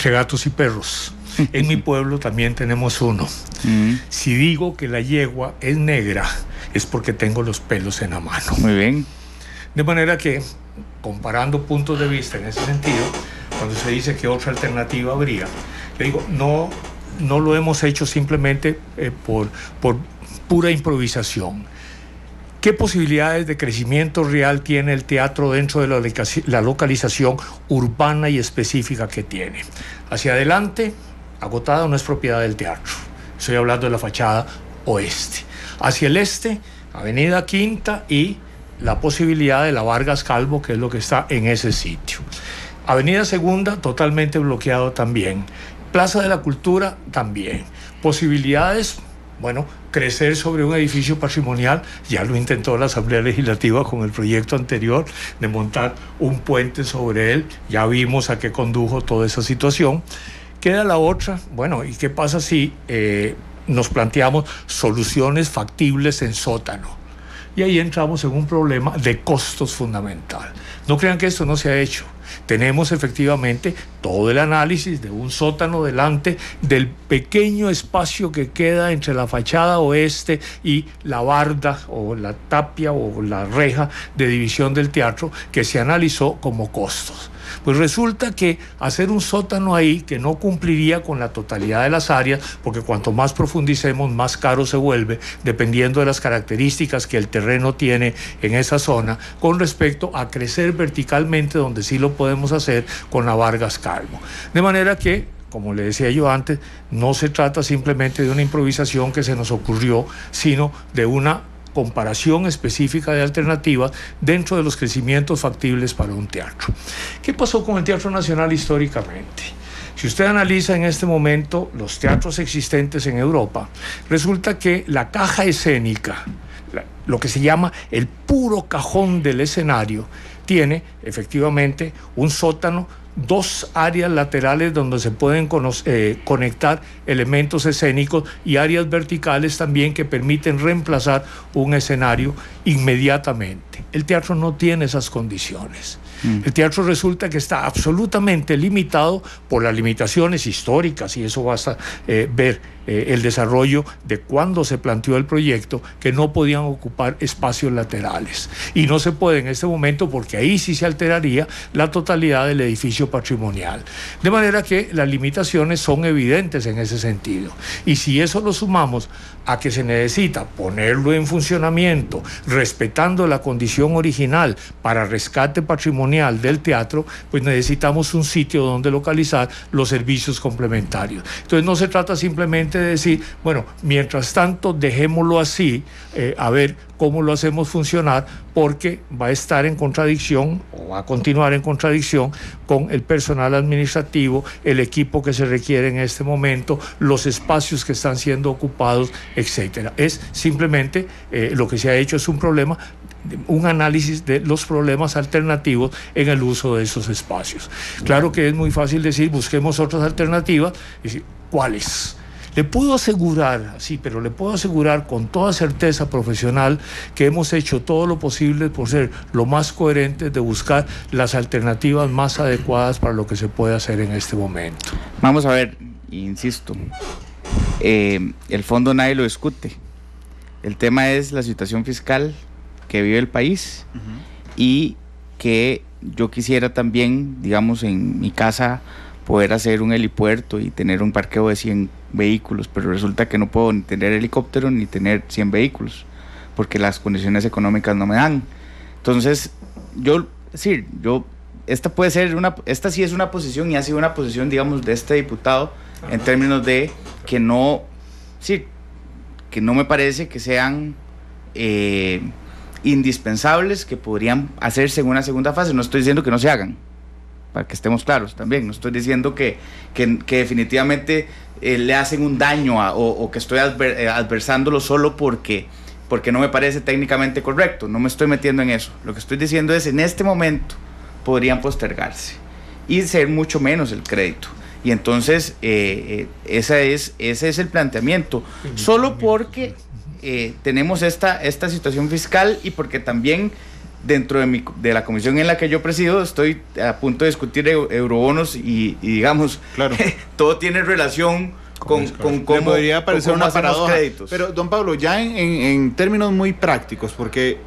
gatos y perros. En mi pueblo también tenemos uno. Si digo que la yegua es negra, es porque tengo los pelos en la mano. Muy bien. De manera que, comparando puntos de vista en ese sentido, cuando se dice que otra alternativa habría, le digo, no lo hemos hecho simplemente por pura improvisación. ¿Qué posibilidades de crecimiento real tiene el teatro dentro de la localización urbana y específica que tiene? Hacia adelante, Agotado no es propiedad del teatro. Estoy hablando de la fachada oeste. Hacia el este, Avenida Quinta y la posibilidad de la Vargas Calvo, que es lo que está en ese sitio. Avenida Segunda, totalmente bloqueado también. Plaza de la Cultura, también. Posibilidades, bueno, crecer sobre un edificio patrimonial, ya lo intentó la Asamblea Legislativa con el proyecto anterior de montar un puente sobre él, ya vimos a qué condujo toda esa situación. Queda la otra, bueno, ¿y qué pasa si nos planteamos soluciones factibles en sótano? Y ahí entramos en un problema de costos fundamental. No crean que esto no se ha hecho. Tenemos efectivamente todo el análisis de un sótano delante del pequeño espacio que queda entre la fachada oeste y la barda o la tapia o la reja de división del teatro, que se analizó como costos. Pues resulta que hacer un sótano ahí que no cumpliría con la totalidad de las áreas, porque cuanto más profundicemos, más caro se vuelve, dependiendo de las características que el terreno tiene en esa zona, con respecto a crecer verticalmente, donde sí lo podemos hacer con la Vargas Calvo. De manera que, como le decía yo antes, no se trata simplemente de una improvisación que se nos ocurrió, sino de una comparación específica de alternativas dentro de los crecimientos factibles para un teatro. ¿Qué pasó con el Teatro Nacional históricamente? Si usted analiza en este momento los teatros existentes en Europa, resulta que la caja escénica, lo que se llama el puro cajón del escenario, tiene efectivamente un sótano, 2 áreas laterales donde se pueden conectar elementos escénicos y áreas verticales también que permiten reemplazar un escenario inmediatamente. El teatro no tiene esas condiciones. El teatro resulta que está absolutamente limitado por las limitaciones históricas, y eso basta ver el desarrollo de cuando se planteó el proyecto, que no podían ocupar espacios laterales. Y no se puede en este momento porque ahí sí se alteraría la totalidad del edificio patrimonial. De manera que las limitaciones son evidentes en ese sentido. Y si eso lo sumamos a que se necesita ponerlo en funcionamiento, respetando la condición original para rescate patrimonial del teatro, pues necesitamos un sitio donde localizar los servicios complementarios. Entonces no se trata simplemente de decir, bueno, mientras tanto dejémoslo así, a ver cómo lo hacemos funcionar, porque va a estar en contradicción o va a continuar en contradicción con el personal administrativo, el equipo que se requiere en este momento, los espacios que están siendo ocupados, etcétera. Es simplemente lo que se ha hecho es un análisis de los problemas alternativos en el uso de esos espacios. Claro que es muy fácil decir, busquemos otras alternativas, y decir, ¿cuáles? Le puedo asegurar, sí, pero le puedo asegurar con toda certeza profesional que hemos hecho todo lo posible por ser lo más coherentes de buscar las alternativas más adecuadas para lo que se puede hacer en este momento. Vamos a ver, insisto, el fondo nadie lo discute. El tema es la situación fiscal que vive el país, y que yo quisiera también, digamos, en mi casa poder hacer un helipuerto y tener un parqueo de 100 vehículos, pero resulta que no puedo ni tener helicóptero ni tener 100 vehículos porque las condiciones económicas no me dan. Entonces, esta sí es una posición, y ha sido una posición, digamos, de este diputado, en términos de que no me parece que sean indispensables, que podrían hacerse en una segunda fase. No estoy diciendo que no se hagan, para que estemos claros también. No estoy diciendo que definitivamente le hacen un daño o que estoy adversándolo solo porque no me parece técnicamente correcto. No me estoy metiendo en eso. Lo que estoy diciendo es, en este momento podrían postergarse y ser mucho menos el crédito. Y entonces ese es el planteamiento. Solo porque tenemos esta situación fiscal, y porque también dentro de la comisión en la que yo presido estoy a punto de discutir eurobonos y digamos, claro, todo tiene relación con cómo podría parecer una paradoja. Pero, don Pablo, ya en términos muy prácticos, porque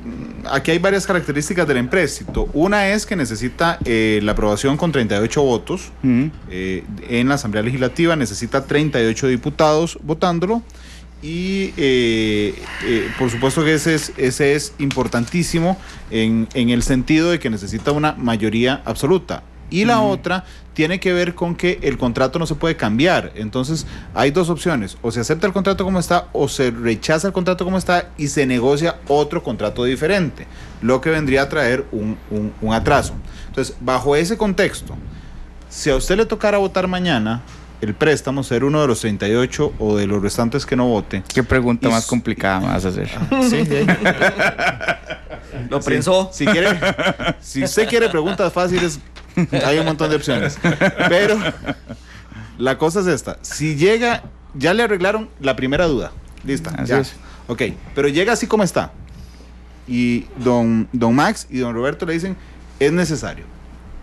aquí hay varias características del empréstito. Una es que necesita la aprobación con 38 votos en la Asamblea Legislativa, necesita 38 diputados votándolo. Y por supuesto que ese es importantísimo en el sentido de que necesita una mayoría absoluta. Y la otra tiene que ver con que el contrato no se puede cambiar. Entonces hay dos opciones: o se acepta el contrato como está, o se rechaza el contrato como está y se negocia otro contrato diferente, lo que vendría a traer un atraso. Entonces, bajo ese contexto, si a usted le tocara votar mañana el préstamo, ser uno de los 38 o de los restantes que no vote. ¿Qué pregunta más complicada me vas a hacer? Sí, lo pensó. Si usted quiere preguntas fáciles, hay un montón de opciones. Pero la cosa es esta: si llega, ya le arreglaron la primera duda, lista, así ya. Es. Ok, pero llega así como está, y don Max y don Roberto le dicen, es necesario.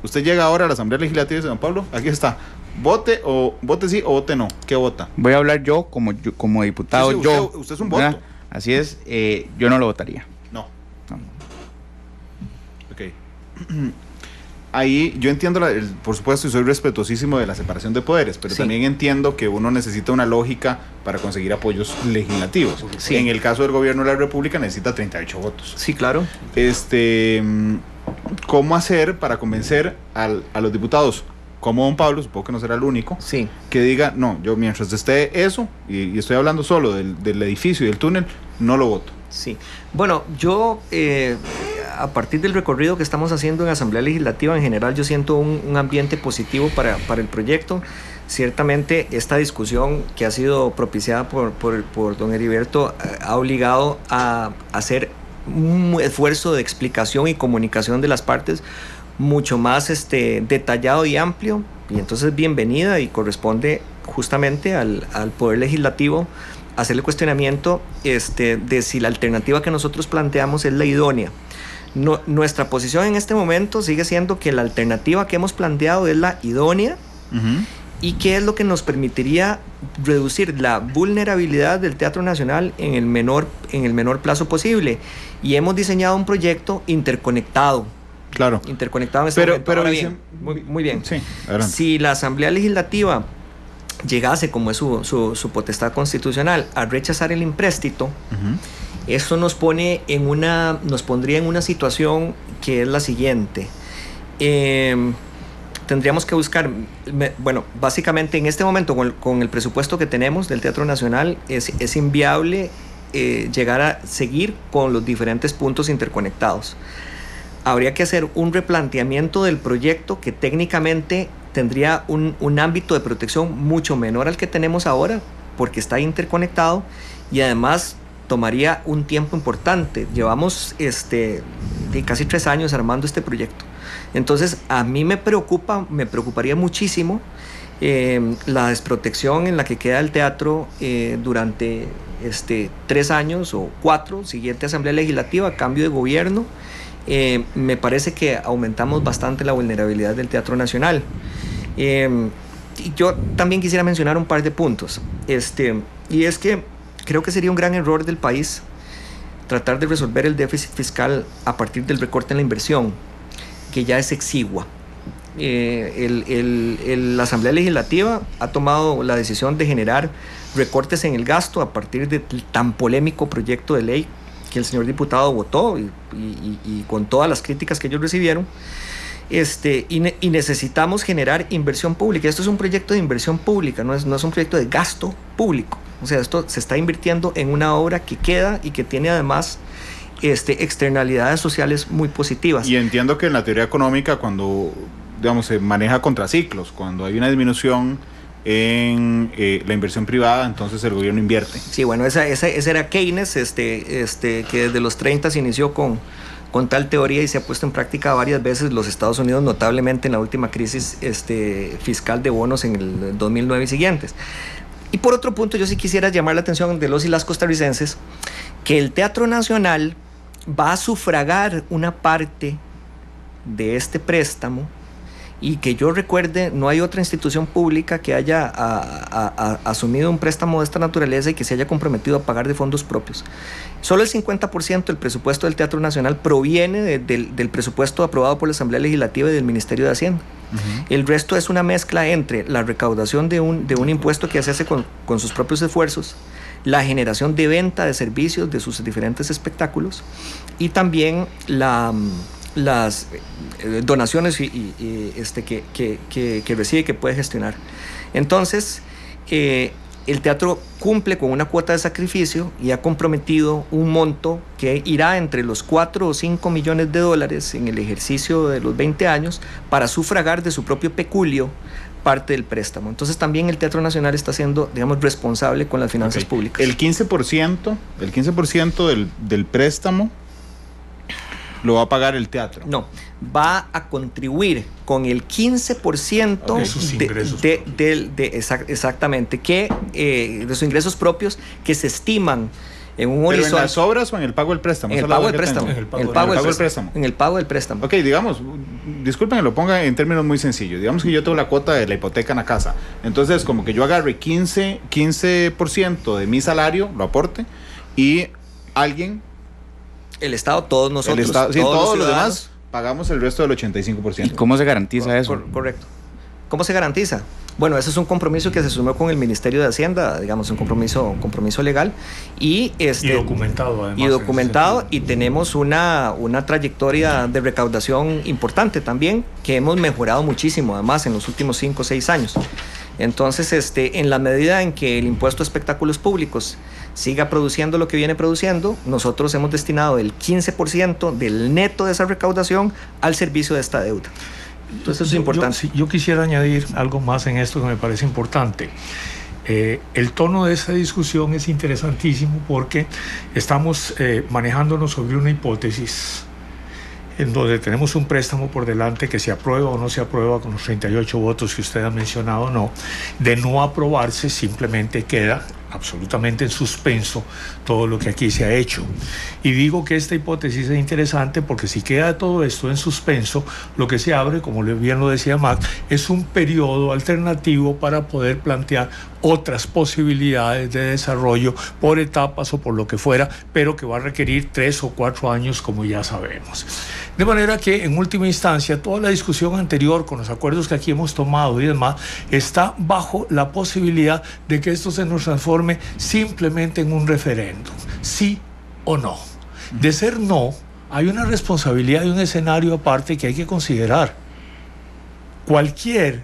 Usted llega ahora a la Asamblea Legislativa y dice, don Pablo, aquí está, vote sí o vote no. ¿Qué vota? Voy a hablar yo como diputado. Sí, usted es un voto. ¿verdad? Así es, yo no lo votaría. No. Ok. Ahí yo entiendo, por supuesto, y soy respetuosísimo de la separación de poderes, pero también entiendo que uno necesita una lógica para conseguir apoyos legislativos. Sí. En el caso del gobierno de la República necesita 38 votos. Sí, claro. ¿Cómo hacer para convencer a los diputados, como don Pablo, supongo que no será el único, sí, que diga, no, yo mientras esté eso, y estoy hablando solo del edificio y del túnel, no lo voto? Sí, bueno, yo a partir del recorrido que estamos haciendo en Asamblea Legislativa en general, yo siento un ambiente positivo para el proyecto. Ciertamente esta discusión que ha sido propiciada por don Heriberto ha obligado a hacer un esfuerzo de explicación y comunicación de las partes mucho más detallado y amplio, y entonces bienvenida, y corresponde justamente al Poder Legislativo hacer el cuestionamiento de si la alternativa que nosotros planteamos es la idónea. Nuestra posición en este momento sigue siendo que la alternativa que hemos planteado es la idónea, y qué es lo que nos permitiría reducir la vulnerabilidad del Teatro Nacional en el menor plazo posible. Y hemos diseñado un proyecto interconectado. Claro. Interconectado en este momento. Ahora bien, muy bien. Sí, adelante. Si la Asamblea Legislativa llegase, como es su potestad constitucional, a rechazar el empréstito, eso nos pondría en una situación que es la siguiente. Tendríamos que buscar, bueno, básicamente en este momento con el presupuesto que tenemos del Teatro Nacional es inviable llegar a seguir con los diferentes puntos interconectados. Habría que hacer un replanteamiento del proyecto que técnicamente tendría un ámbito de protección mucho menor al que tenemos ahora, porque está interconectado, y además tomaría un tiempo importante. Llevamos casi 3 años armando este proyecto. Entonces a mí me preocuparía muchísimo la desprotección en la que queda el teatro durante 3 años o 4, siguiente Asamblea Legislativa, cambio de gobierno. Me parece que aumentamos bastante la vulnerabilidad del Teatro Nacional. Yo también quisiera mencionar un par de puntos, y es que creo que sería un gran error del país tratar de resolver el déficit fiscal a partir del recorte en la inversión, que ya es exigua. La Asamblea Legislativa ha tomado la decisión de generar recortes en el gasto a partir del tan polémico proyecto de ley que el señor diputado votó y con todas las críticas que ellos recibieron. Y necesitamos generar inversión pública. Esto es un proyecto de inversión pública, no es un proyecto de gasto público. O sea, esto se está invirtiendo en una obra que queda y que tiene además externalidades sociales muy positivas. Y entiendo que en la teoría económica, cuando digamos se maneja contraciclos, cuando hay una disminución en la inversión privada, entonces el gobierno invierte. Sí, bueno, esa era Keynes, que desde los 30 se inició con tal teoría y se ha puesto en práctica varias veces. Los Estados Unidos, notablemente en la última crisis fiscal de bonos en el 2009 y siguientes. Y por otro punto, yo sí quisiera llamar la atención de los y las costarricenses que el Teatro Nacional va a sufragar una parte de este préstamo, y que yo recuerde, no hay otra institución pública que haya asumido un préstamo de esta naturaleza y que se haya comprometido a pagar de fondos propios. Solo el 50% del presupuesto del Teatro Nacional proviene del presupuesto aprobado por la Asamblea Legislativa y del Ministerio de Hacienda. El resto es una mezcla entre la recaudación de un impuesto que se hace con sus propios esfuerzos, la generación de venta de servicios de sus diferentes espectáculos, y también las donaciones que recibe y que puede gestionar. Entonces, el teatro cumple con una cuota de sacrificio y ha comprometido un monto que irá entre los 4 o 5 millones de dólares en el ejercicio de los 20 años para sufragar de su propio peculio parte del préstamo. Entonces también el Teatro Nacional está siendo, digamos, responsable con las finanzas públicas. El 15% del préstamo lo va a pagar el teatro. No, va a contribuir con el 15% de sus ingresos exactamente, de sus ingresos propios, que se estiman en un horizonte. ¿Pero en las obras o en el pago del préstamo? En el pago del préstamo. En el pago del préstamo. Ok, digamos, disculpen que lo ponga en términos muy sencillos. Digamos que yo tengo la cuota de la hipoteca en la casa. Entonces, como que yo agarre 15% de mi salario, lo aporte, y alguien... El Estado, todos nosotros. Todos los demás pagamos el resto del 85%. ¿Y cómo se garantiza eso? Correcto. ¿Cómo se garantiza? Bueno, ese es un compromiso que se asumió con el Ministerio de Hacienda, digamos, un compromiso legal. Y documentado, además. Y documentado, y tenemos una trayectoria de recaudación importante también, que hemos mejorado muchísimo, además, en los últimos 5 o 6 años. Entonces, en la medida en que el impuesto a espectáculos públicos siga produciendo lo que viene produciendo, nosotros hemos destinado el 15% del neto de esa recaudación al servicio de esta deuda. Entonces eso es importante. Yo quisiera añadir algo más en esto que me parece importante. El tono de esta discusión es interesantísimo porque estamos manejándonos sobre una hipótesis en donde tenemos un préstamo por delante que se aprueba o no se aprueba con los 38 votos que usted ha mencionado o no. De no aprobarse, simplemente queda absolutamente en suspenso todo lo que aquí se ha hecho. Y digo que esta hipótesis es interesante porque si queda todo esto en suspenso, lo que se abre, como bien lo decía Max, es un periodo alternativo para poder plantear otras posibilidades de desarrollo por etapas o por lo que fuera, pero que va a requerir 3 o 4 años, como ya sabemos. De manera que, en última instancia, toda la discusión anterior con los acuerdos que aquí hemos tomado y demás, está bajo la posibilidad de que esto se nos transforme simplemente en un referéndum, sí o no. De ser no, hay una responsabilidad y un escenario aparte que hay que considerar. Cualquier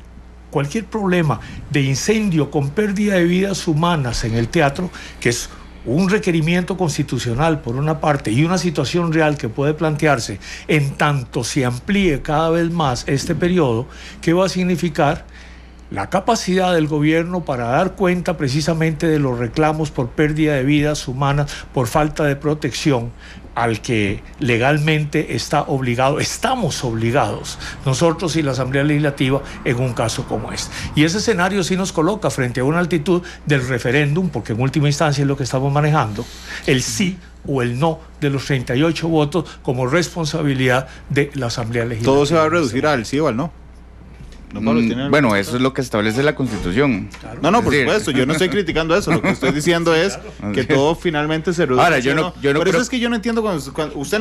problema de incendio con pérdida de vidas humanas en el teatro, que es un requerimiento constitucional por una parte y una situación real que puede plantearse en tanto se amplíe cada vez más este periodo, ¿qué va a significar? La capacidad del gobierno para dar cuenta precisamente de los reclamos por pérdida de vidas humanas, por falta de protección, al que legalmente estamos obligados, nosotros y la Asamblea Legislativa, en un caso como este. Y ese escenario sí nos coloca frente a una altitud del referéndum, porque en última instancia es lo que estamos manejando, el sí o el no de los 38 votos como responsabilidad de la Asamblea Legislativa. ¿Todo se va a reducir al sí o al no? Bueno, eso es lo que establece la Constitución. Claro. No, por supuesto, yo no estoy criticando eso. Lo que estoy diciendo es que todo finalmente se reduce. Ahora, yo no por eso es que yo no entiendo cuando a usted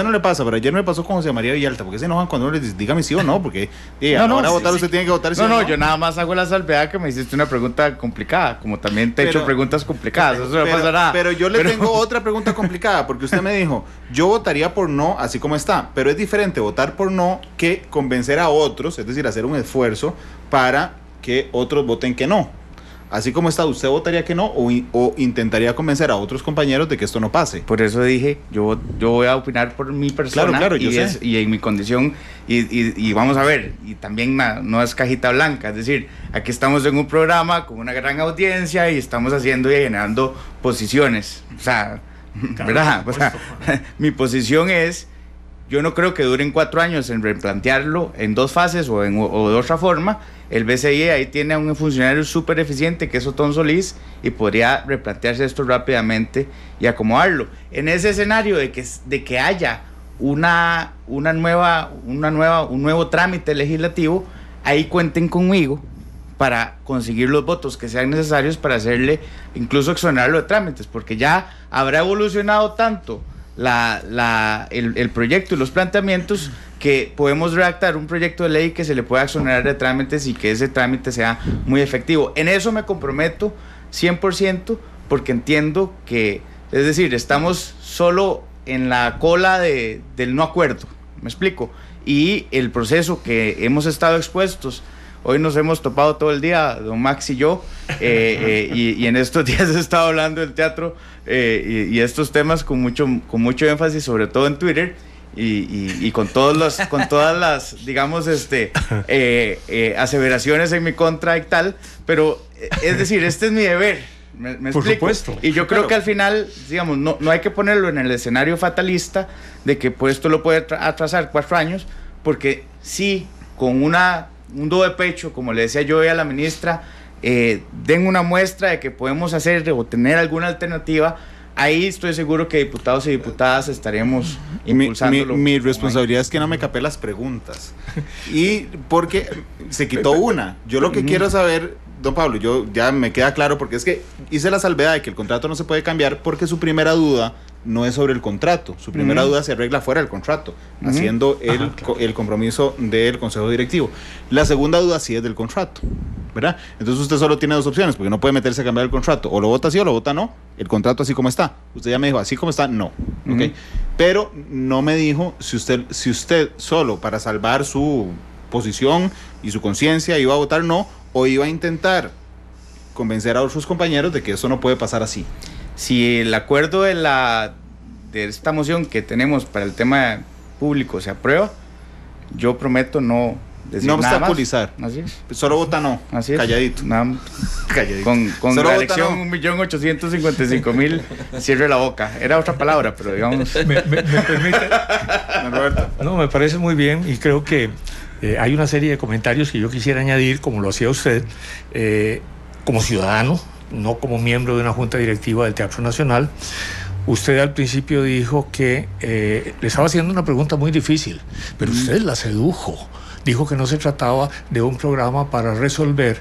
no le pasa, pero ayer me pasó con José María Villalta, porque se enojan cuando uno les dice, dígame sí o no, porque ahora votar usted tiene que votar sí o no. Yo nada más hago la salvedad que me hiciste una pregunta complicada, como también te he hecho preguntas complicadas, eso no pasa nada. Pero yo le tengo otra pregunta complicada, porque usted me dijo, yo votaría por no así como está, pero es diferente votar por no que convencer a otros, es decir, hacer un esfuerzo para que otros voten que no. Así como está, ¿usted votaría que no o intentaría convencer a otros compañeros de que esto no pase? Por eso dije, yo voy a opinar por mi persona. Claro, yo sé. Y en mi condición, y vamos a ver, y también no es cajita blanca, es decir, aquí estamos en un programa con una gran audiencia y estamos haciendo y generando posiciones. O sea, ¿verdad? O sea, mi posición es, yo no creo que duren 4 años en replantearlo en 2 fases o de otra forma. El BCI ahí tiene a un funcionario súper eficiente que es Otón Solís y podría replantearse esto rápidamente y acomodarlo. En ese escenario de que haya un nuevo trámite legislativo, ahí cuenten conmigo para conseguir los votos que sean necesarios para hacerle, incluso exonerarlo de trámites, porque ya habrá evolucionado tanto el proyecto y los planteamientos que podemos redactar un proyecto de ley que se le pueda exonerar de trámites y que ese trámite sea muy efectivo. En eso me comprometo 100% porque entiendo que, es decir, estamos solo en la cola del no acuerdo, ¿me explico? Y el proceso que hemos estado expuestos, hoy nos hemos topado todo el día, don Max y yo, y en estos días he estado hablando del teatro y estos temas con mucho énfasis, sobre todo en Twitter, y con todas las digamos, aseveraciones en mi contra y tal, pero es decir, este es mi deber, ¿me Por explico? supuesto. Y yo creo que al final, digamos, no hay que ponerlo en el escenario fatalista de que pues esto lo puede atrasar 4 años, porque sí, con un do de pecho, como le decía yo hoy a la ministra, den una muestra de que podemos hacer o tener alguna alternativa. Ahí estoy seguro que diputados y diputadas estaremos impulsándolo. Mi responsabilidad es que no me capé las preguntas. Y porque se quitó una. Yo lo que quiero saber, don Pablo, yo ya me queda claro, porque es que hice la salvedad de que el contrato no se puede cambiar, porque su primera duda no es sobre el contrato. Su primera duda se arregla fuera del contrato, haciendo el compromiso del Consejo Directivo. La segunda duda sí es del contrato, ¿verdad? Entonces usted solo tiene 2 opciones, porque no puede meterse a cambiar el contrato. O lo vota sí o lo vota no. El contrato así como está. Usted ya me dijo, así como está, no. ¿Okay? Pero no me dijo si usted solo para salvar su posición y su conciencia iba a votar no, o iba a intentar convencer a otros compañeros de que eso no puede pasar así. Si el acuerdo de esta moción que tenemos para el tema público se aprueba, yo prometo no decir nada obstaculizar. Más. Así es. Solo vota no. Así es. Calladito. Calladito. Con la elección 1.855.000, cierre la boca. Era otra palabra, pero digamos. ¿Me permite? No, me parece muy bien y creo que hay una serie de comentarios que yo quisiera añadir, como lo hacía usted, como ciudadano no como miembro de una junta directiva del Teatro Nacional. Usted al principio dijo que le estaba haciendo una pregunta muy difícil, pero usted la sedujo. Dijo que no se trataba de un programa para resolver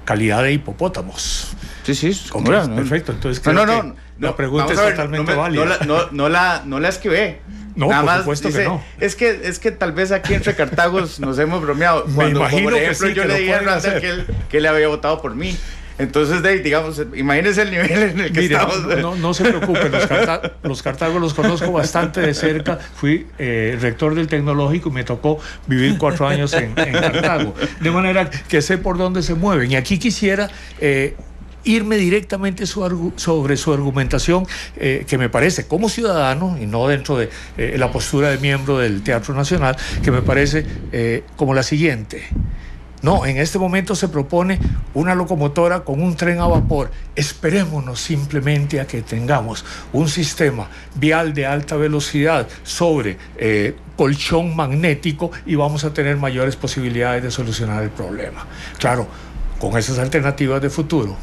calidad de hipopótamos. Sí, okay, perfecto. Entonces creo que la pregunta es totalmente válida. No la esquivé. No, nada por más supuesto dice, que no. Es que tal vez aquí entre Cartagos nos hemos bromeado. Cuando, por ejemplo, yo le dije a Randall que él había votado por mí. Entonces, digamos, imagínense el nivel en el que estamos. No se preocupen, los Cartagos los conozco bastante de cerca. Fui rector del Tecnológico y me tocó vivir 4 años en Cartago. De manera que sé por dónde se mueven. Y aquí quisiera irme directamente sobre su argumentación, que me parece, como ciudadano, y no dentro de la postura de miembro del Teatro Nacional, que me parece como la siguiente. No, en este momento se propone una locomotora con un tren a vapor. Esperémonos simplemente a que tengamos un sistema vial de alta velocidad sobre colchón magnético y vamos a tener mayores posibilidades de solucionar el problema. Claro, con esas alternativas de futuro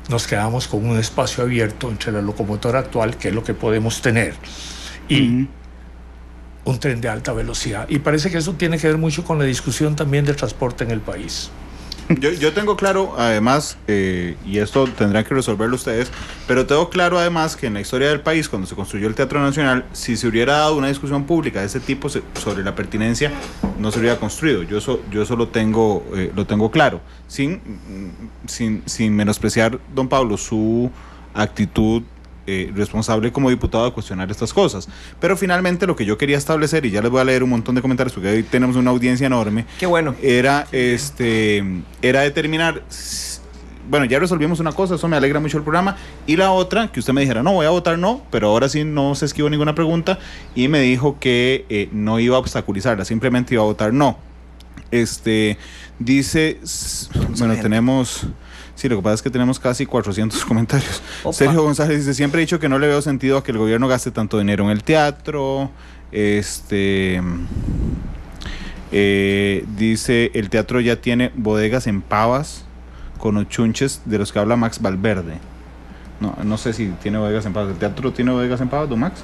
nos quedamos con un espacio abierto entre la locomotora actual, que es lo que podemos tener, y un tren de alta velocidad. Y parece que eso tiene que ver mucho con la discusión también del transporte en el país. Yo tengo claro, además, y esto tendrán que resolverlo ustedes, pero tengo claro además que en la historia del país, cuando se construyó el Teatro Nacional, si se hubiera dado una discusión pública de ese tipo sobre la pertinencia, no se hubiera construido. Yo eso lo tengo claro, sin menospreciar, don Pablo, su actitud responsable como diputado de cuestionar estas cosas. Pero finalmente lo que yo quería establecer, y ya les voy a leer un montón de comentarios porque hoy tenemos una audiencia enorme. Qué bueno. Era determinar, bueno, ya resolvimos una cosa, eso me alegra mucho el programa, y la otra, que usted me dijera, no, voy a votar no, pero ahora sí no se esquivó ninguna pregunta, y me dijo que no iba a obstaculizarla, simplemente iba a votar no. Dice, bueno, tenemos... Sí, lo que pasa es que tenemos casi 400 comentarios. Opa. Sergio González dice, siempre he dicho que no le veo sentido a que el gobierno gaste tanto dinero en el teatro. Dice, el teatro ya tiene bodegas en Pavas con los chunches de los que habla Max Valverde. No sé si tiene bodegas en Pavas. ¿El teatro tiene bodegas en Pavas, don Max?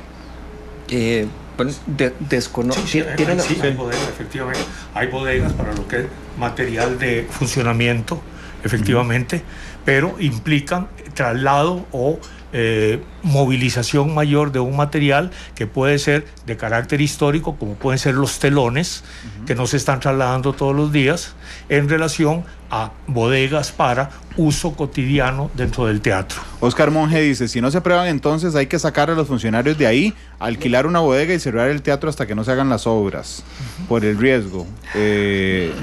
Desconozco. Sí, hay bodegas, efectivamente. Hay bodegas para lo que es material de funcionamiento, efectivamente, pero implican traslado o movilización mayor de un material que puede ser de carácter histórico, como pueden ser los telones, que no se están trasladando todos los días, en relación a bodegas para uso cotidiano dentro del teatro. Oscar Monge dice, si no se aprueban, entonces hay que sacar a los funcionarios de ahí, alquilar una bodega y cerrar el teatro hasta que no se hagan las obras, por el riesgo.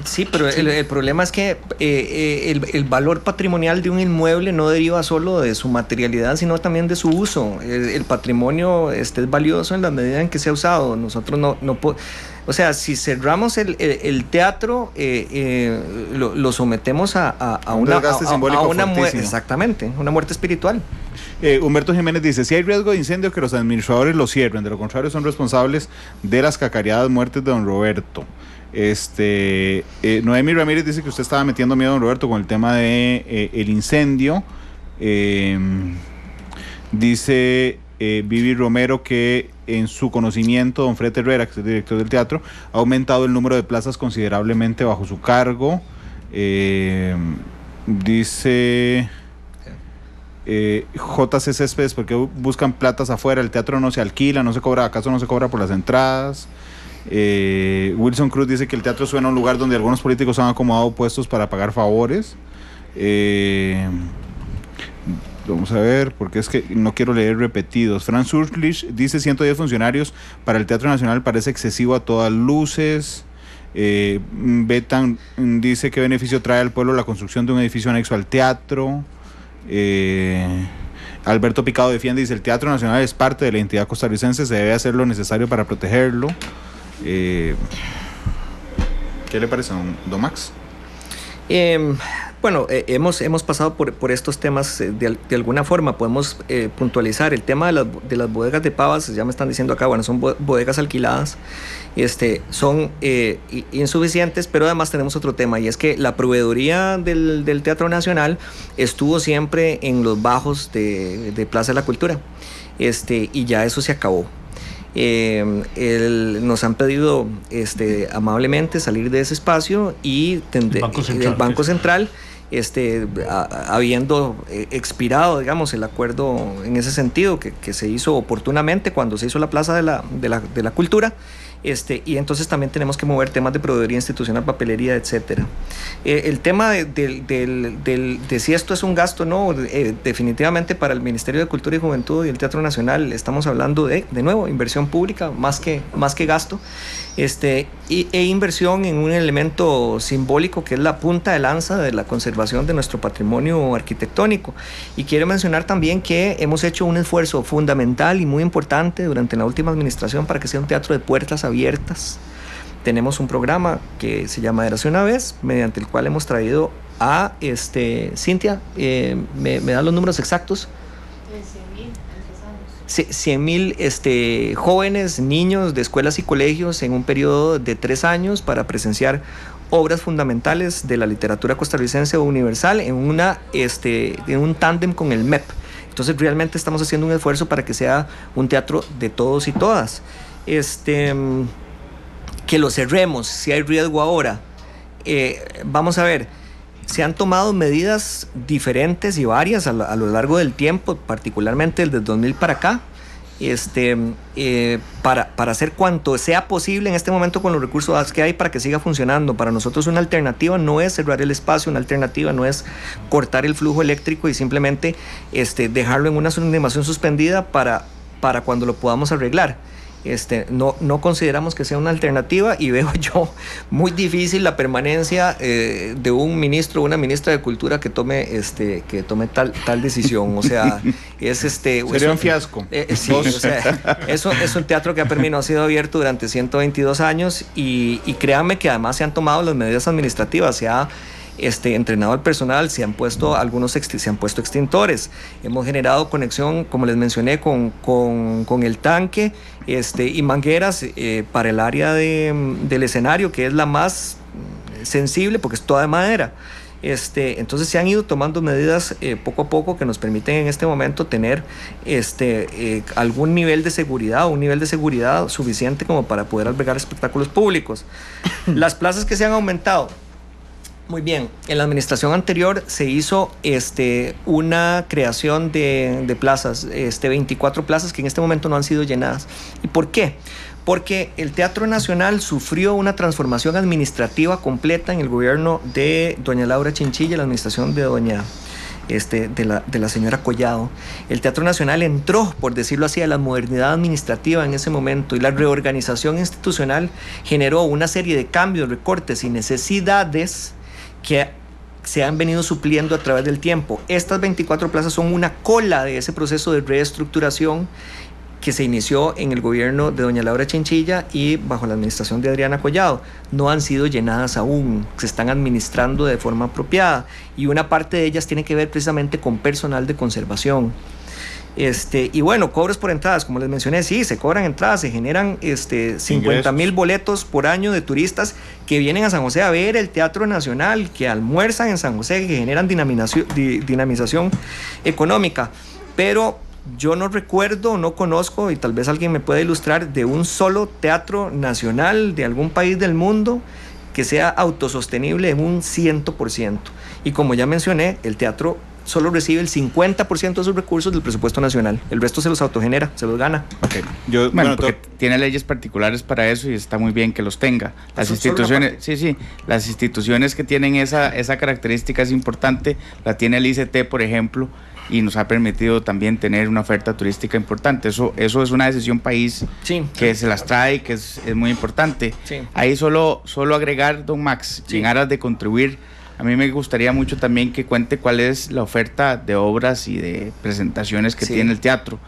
Sí, pero el problema es que el valor patrimonial de un inmueble no deriva solo de su materialidad, sino también de su uso. El patrimonio es valioso en la medida en que se ha usado. Nosotros no podemos... O sea, si cerramos el teatro, lo sometemos a una muerte, exactamente, una muerte espiritual. Humberto Jiménez dice, si hay riesgo de incendio, que los administradores lo cierren, de lo contrario son responsables de las cacareadas muertes de don Roberto. Noemi Ramírez dice que usted estaba metiendo miedo a don Roberto con el tema de el incendio. Dice Vivi Romero que en su conocimiento don Fred Herrera, que es el director del teatro, ha aumentado el número de plazas considerablemente bajo su cargo. Dice JC Céspedes, porque buscan platas afuera, el teatro no se alquila, no se cobra, ¿acaso no se cobra por las entradas? Wilson Cruz dice que el teatro suena a un lugar donde algunos políticos han acomodado puestos para pagar favores. Vamos a ver, porque es que no quiero leer repetidos. Franz Urlich dice 110 funcionarios para el Teatro Nacional parece excesivo a todas luces. Betan dice qué beneficio trae al pueblo la construcción de un edificio anexo al teatro. Alberto Picado defiende, dice el Teatro Nacional es parte de la entidad costarricense, se debe hacer lo necesario para protegerlo. ¿Qué le parece, don Max? Bueno, hemos pasado por estos temas de alguna forma. Podemos puntualizar el tema de las bodegas de pavas. Ya me están diciendo acá, bueno, son bodegas alquiladas, son insuficientes, pero además tenemos otro tema, y es que la proveeduría del Teatro Nacional estuvo siempre en los bajos de Plaza de la Cultura, y ya eso se acabó. Nos han pedido amablemente salir de ese espacio y del Banco Central, habiendo expirado, digamos, el acuerdo en ese sentido que se hizo oportunamente cuando se hizo la Plaza de la Cultura. Y entonces también tenemos que mover temas de proveeduría institucional, papelería, etcétera. El tema de si esto es un gasto, no, definitivamente para el Ministerio de Cultura y Juventud y el Teatro Nacional estamos hablando de nuevo, inversión pública más que gasto, e inversión en un elemento simbólico que es la punta de lanza de la conservación de nuestro patrimonio arquitectónico. Y quiero mencionar también que hemos hecho un esfuerzo fundamental y muy importante durante la última administración para que sea un teatro de puertas abiertas. Tenemos un programa que se llama Érase una vez, mediante el cual hemos traído a Cintia, ¿me da los números exactos? 100,000 jóvenes, niños de escuelas y colegios en un periodo de 3 años para presenciar obras fundamentales de la literatura costarricense o universal en un tándem con el MEP. Entonces realmente estamos haciendo un esfuerzo para que sea un teatro de todos y todas. Que lo cerremos, si hay riesgo ahora. Vamos a ver, se han tomado medidas diferentes y varias a lo largo del tiempo, particularmente desde el 2000 para acá, para hacer cuanto sea posible en este momento con los recursos que hay para que siga funcionando. Para nosotros una alternativa no es cerrar el espacio, una alternativa no es cortar el flujo eléctrico y simplemente dejarlo en una animación suspendida para cuando lo podamos arreglar. No consideramos que sea una alternativa, y veo yo muy difícil la permanencia de un ministro o una ministra de Cultura que tome tal decisión. O sea, sería un fiasco. Sí, o sea, eso es un teatro que ha sido abierto durante 122 años y créanme que además se han tomado las medidas administrativas, se ha entrenado al personal, se han puesto extintores, hemos generado conexión, como les mencioné, con el tanque y mangueras para el área del escenario, que es la más sensible porque es toda de madera. Entonces se han ido tomando medidas poco a poco que nos permiten en este momento tener algún nivel de seguridad, un nivel de seguridad suficiente como para poder albergar espectáculos públicos. Las plazas que se han aumentado, muy bien, en la administración anterior se hizo una creación de plazas, 24 plazas que en este momento no han sido llenadas. ¿Y por qué? Porque el Teatro Nacional sufrió una transformación administrativa completa en el gobierno de doña Laura Chinchilla, la administración de la señora Collado. El Teatro Nacional entró, por decirlo así, a la modernidad administrativa en ese momento, y la reorganización institucional generó una serie de cambios, recortes y necesidades que se han venido supliendo a través del tiempo. Estas 24 plazas son una cola de ese proceso de reestructuración que se inició en el gobierno de doña Laura Chinchilla y bajo la administración de Adriana Collado. No han sido llenadas aún, se están administrando de forma apropiada, y una parte de ellas tiene que ver precisamente con personal de conservación. Y bueno, cobros por entradas, como les mencioné, sí, se cobran entradas, se generan 50,000 boletos por año de turistas que vienen a San José a ver el Teatro Nacional, que almuerzan en San José, que generan dinamización económica. Pero yo no recuerdo, no conozco, y tal vez alguien me pueda ilustrar, de un solo teatro nacional de algún país del mundo que sea autosostenible en un 100%. Y como ya mencioné, el teatro solo recibe el 50% de sus recursos del presupuesto nacional. El resto se los autogenera, se los gana. Okay. Porque tiene leyes particulares para eso y está muy bien que los tenga. Las instituciones, las instituciones que tienen esa característica es importante. La tiene el ICT, por ejemplo, y nos ha permitido también tener una oferta turística importante. Eso es una decisión país que se las trae, que es muy importante. Sí. Ahí solo agregar, don Max, en aras de contribuir. A mí me gustaría mucho también que cuente cuál es la oferta de obras y de presentaciones que tiene el teatro.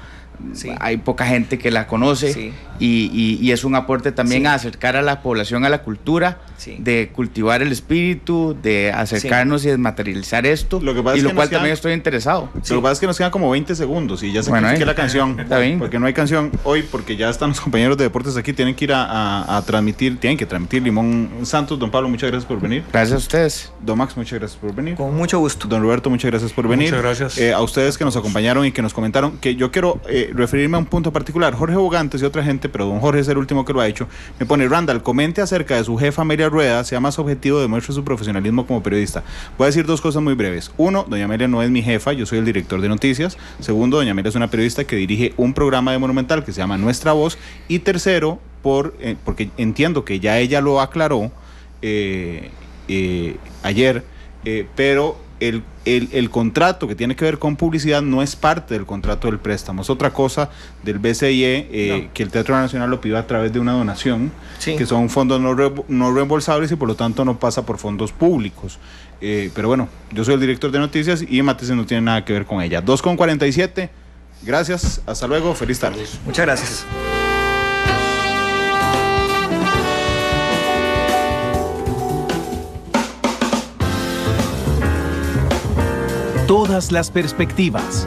Sí. Hay poca gente que la conoce, Sí. y es un aporte también Sí. a acercar a la población a la cultura, Sí. de cultivar el espíritu, de acercarnos y desmaterializar esto, Lo que pasa y es lo que cual nos quedan- también estoy interesado. Lo que pasa es que nos quedan como 20 segundos y ya se Bueno, la canción. está bien. Porque no hay canción hoy, porque ya están los compañeros de deportes aquí. Tienen que ir a transmitir, tienen que transmitir Limón Santos. Don Pablo, muchas gracias por venir. Gracias a ustedes. Don Max, muchas gracias por venir. Con mucho gusto. Don Roberto, muchas gracias por venir. Muchas gracias. A ustedes que nos acompañaron y que nos comentaron, que yo quiero referirme a un punto particular. Jorge Bogantes y otra gente, pero don Jorge es el último que lo ha hecho, me pone: Randall, comente acerca de su jefa Amelia Rueda, sea más objetivo, demuestre su profesionalismo como periodista. Voy a decir dos cosas muy breves. Uno, doña Amelia no es mi jefa, yo soy el director de noticias. Segundo, doña Amelia es una periodista que dirige un programa de Monumental que se llama Nuestra Voz. Y tercero, porque entiendo que ya ella lo aclaró ayer, pero el contrato que tiene que ver con publicidad no es parte del contrato del préstamo, es otra cosa del BCIE, No. que el Teatro Nacional lo pidió a través de una donación, Sí. que son fondos no reembolsables y por lo tanto no pasa por fondos públicos. Pero bueno, yo soy el director de noticias y Matices no tiene nada que ver con ella. 2:47, gracias, hasta luego, feliz tarde. Muchas gracias. Todas las perspectivas,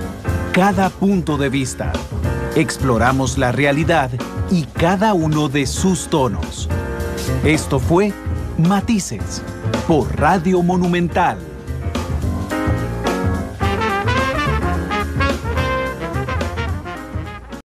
cada punto de vista. Exploramos la realidad y cada uno de sus tonos. Esto fue Matices por Radio Monumental.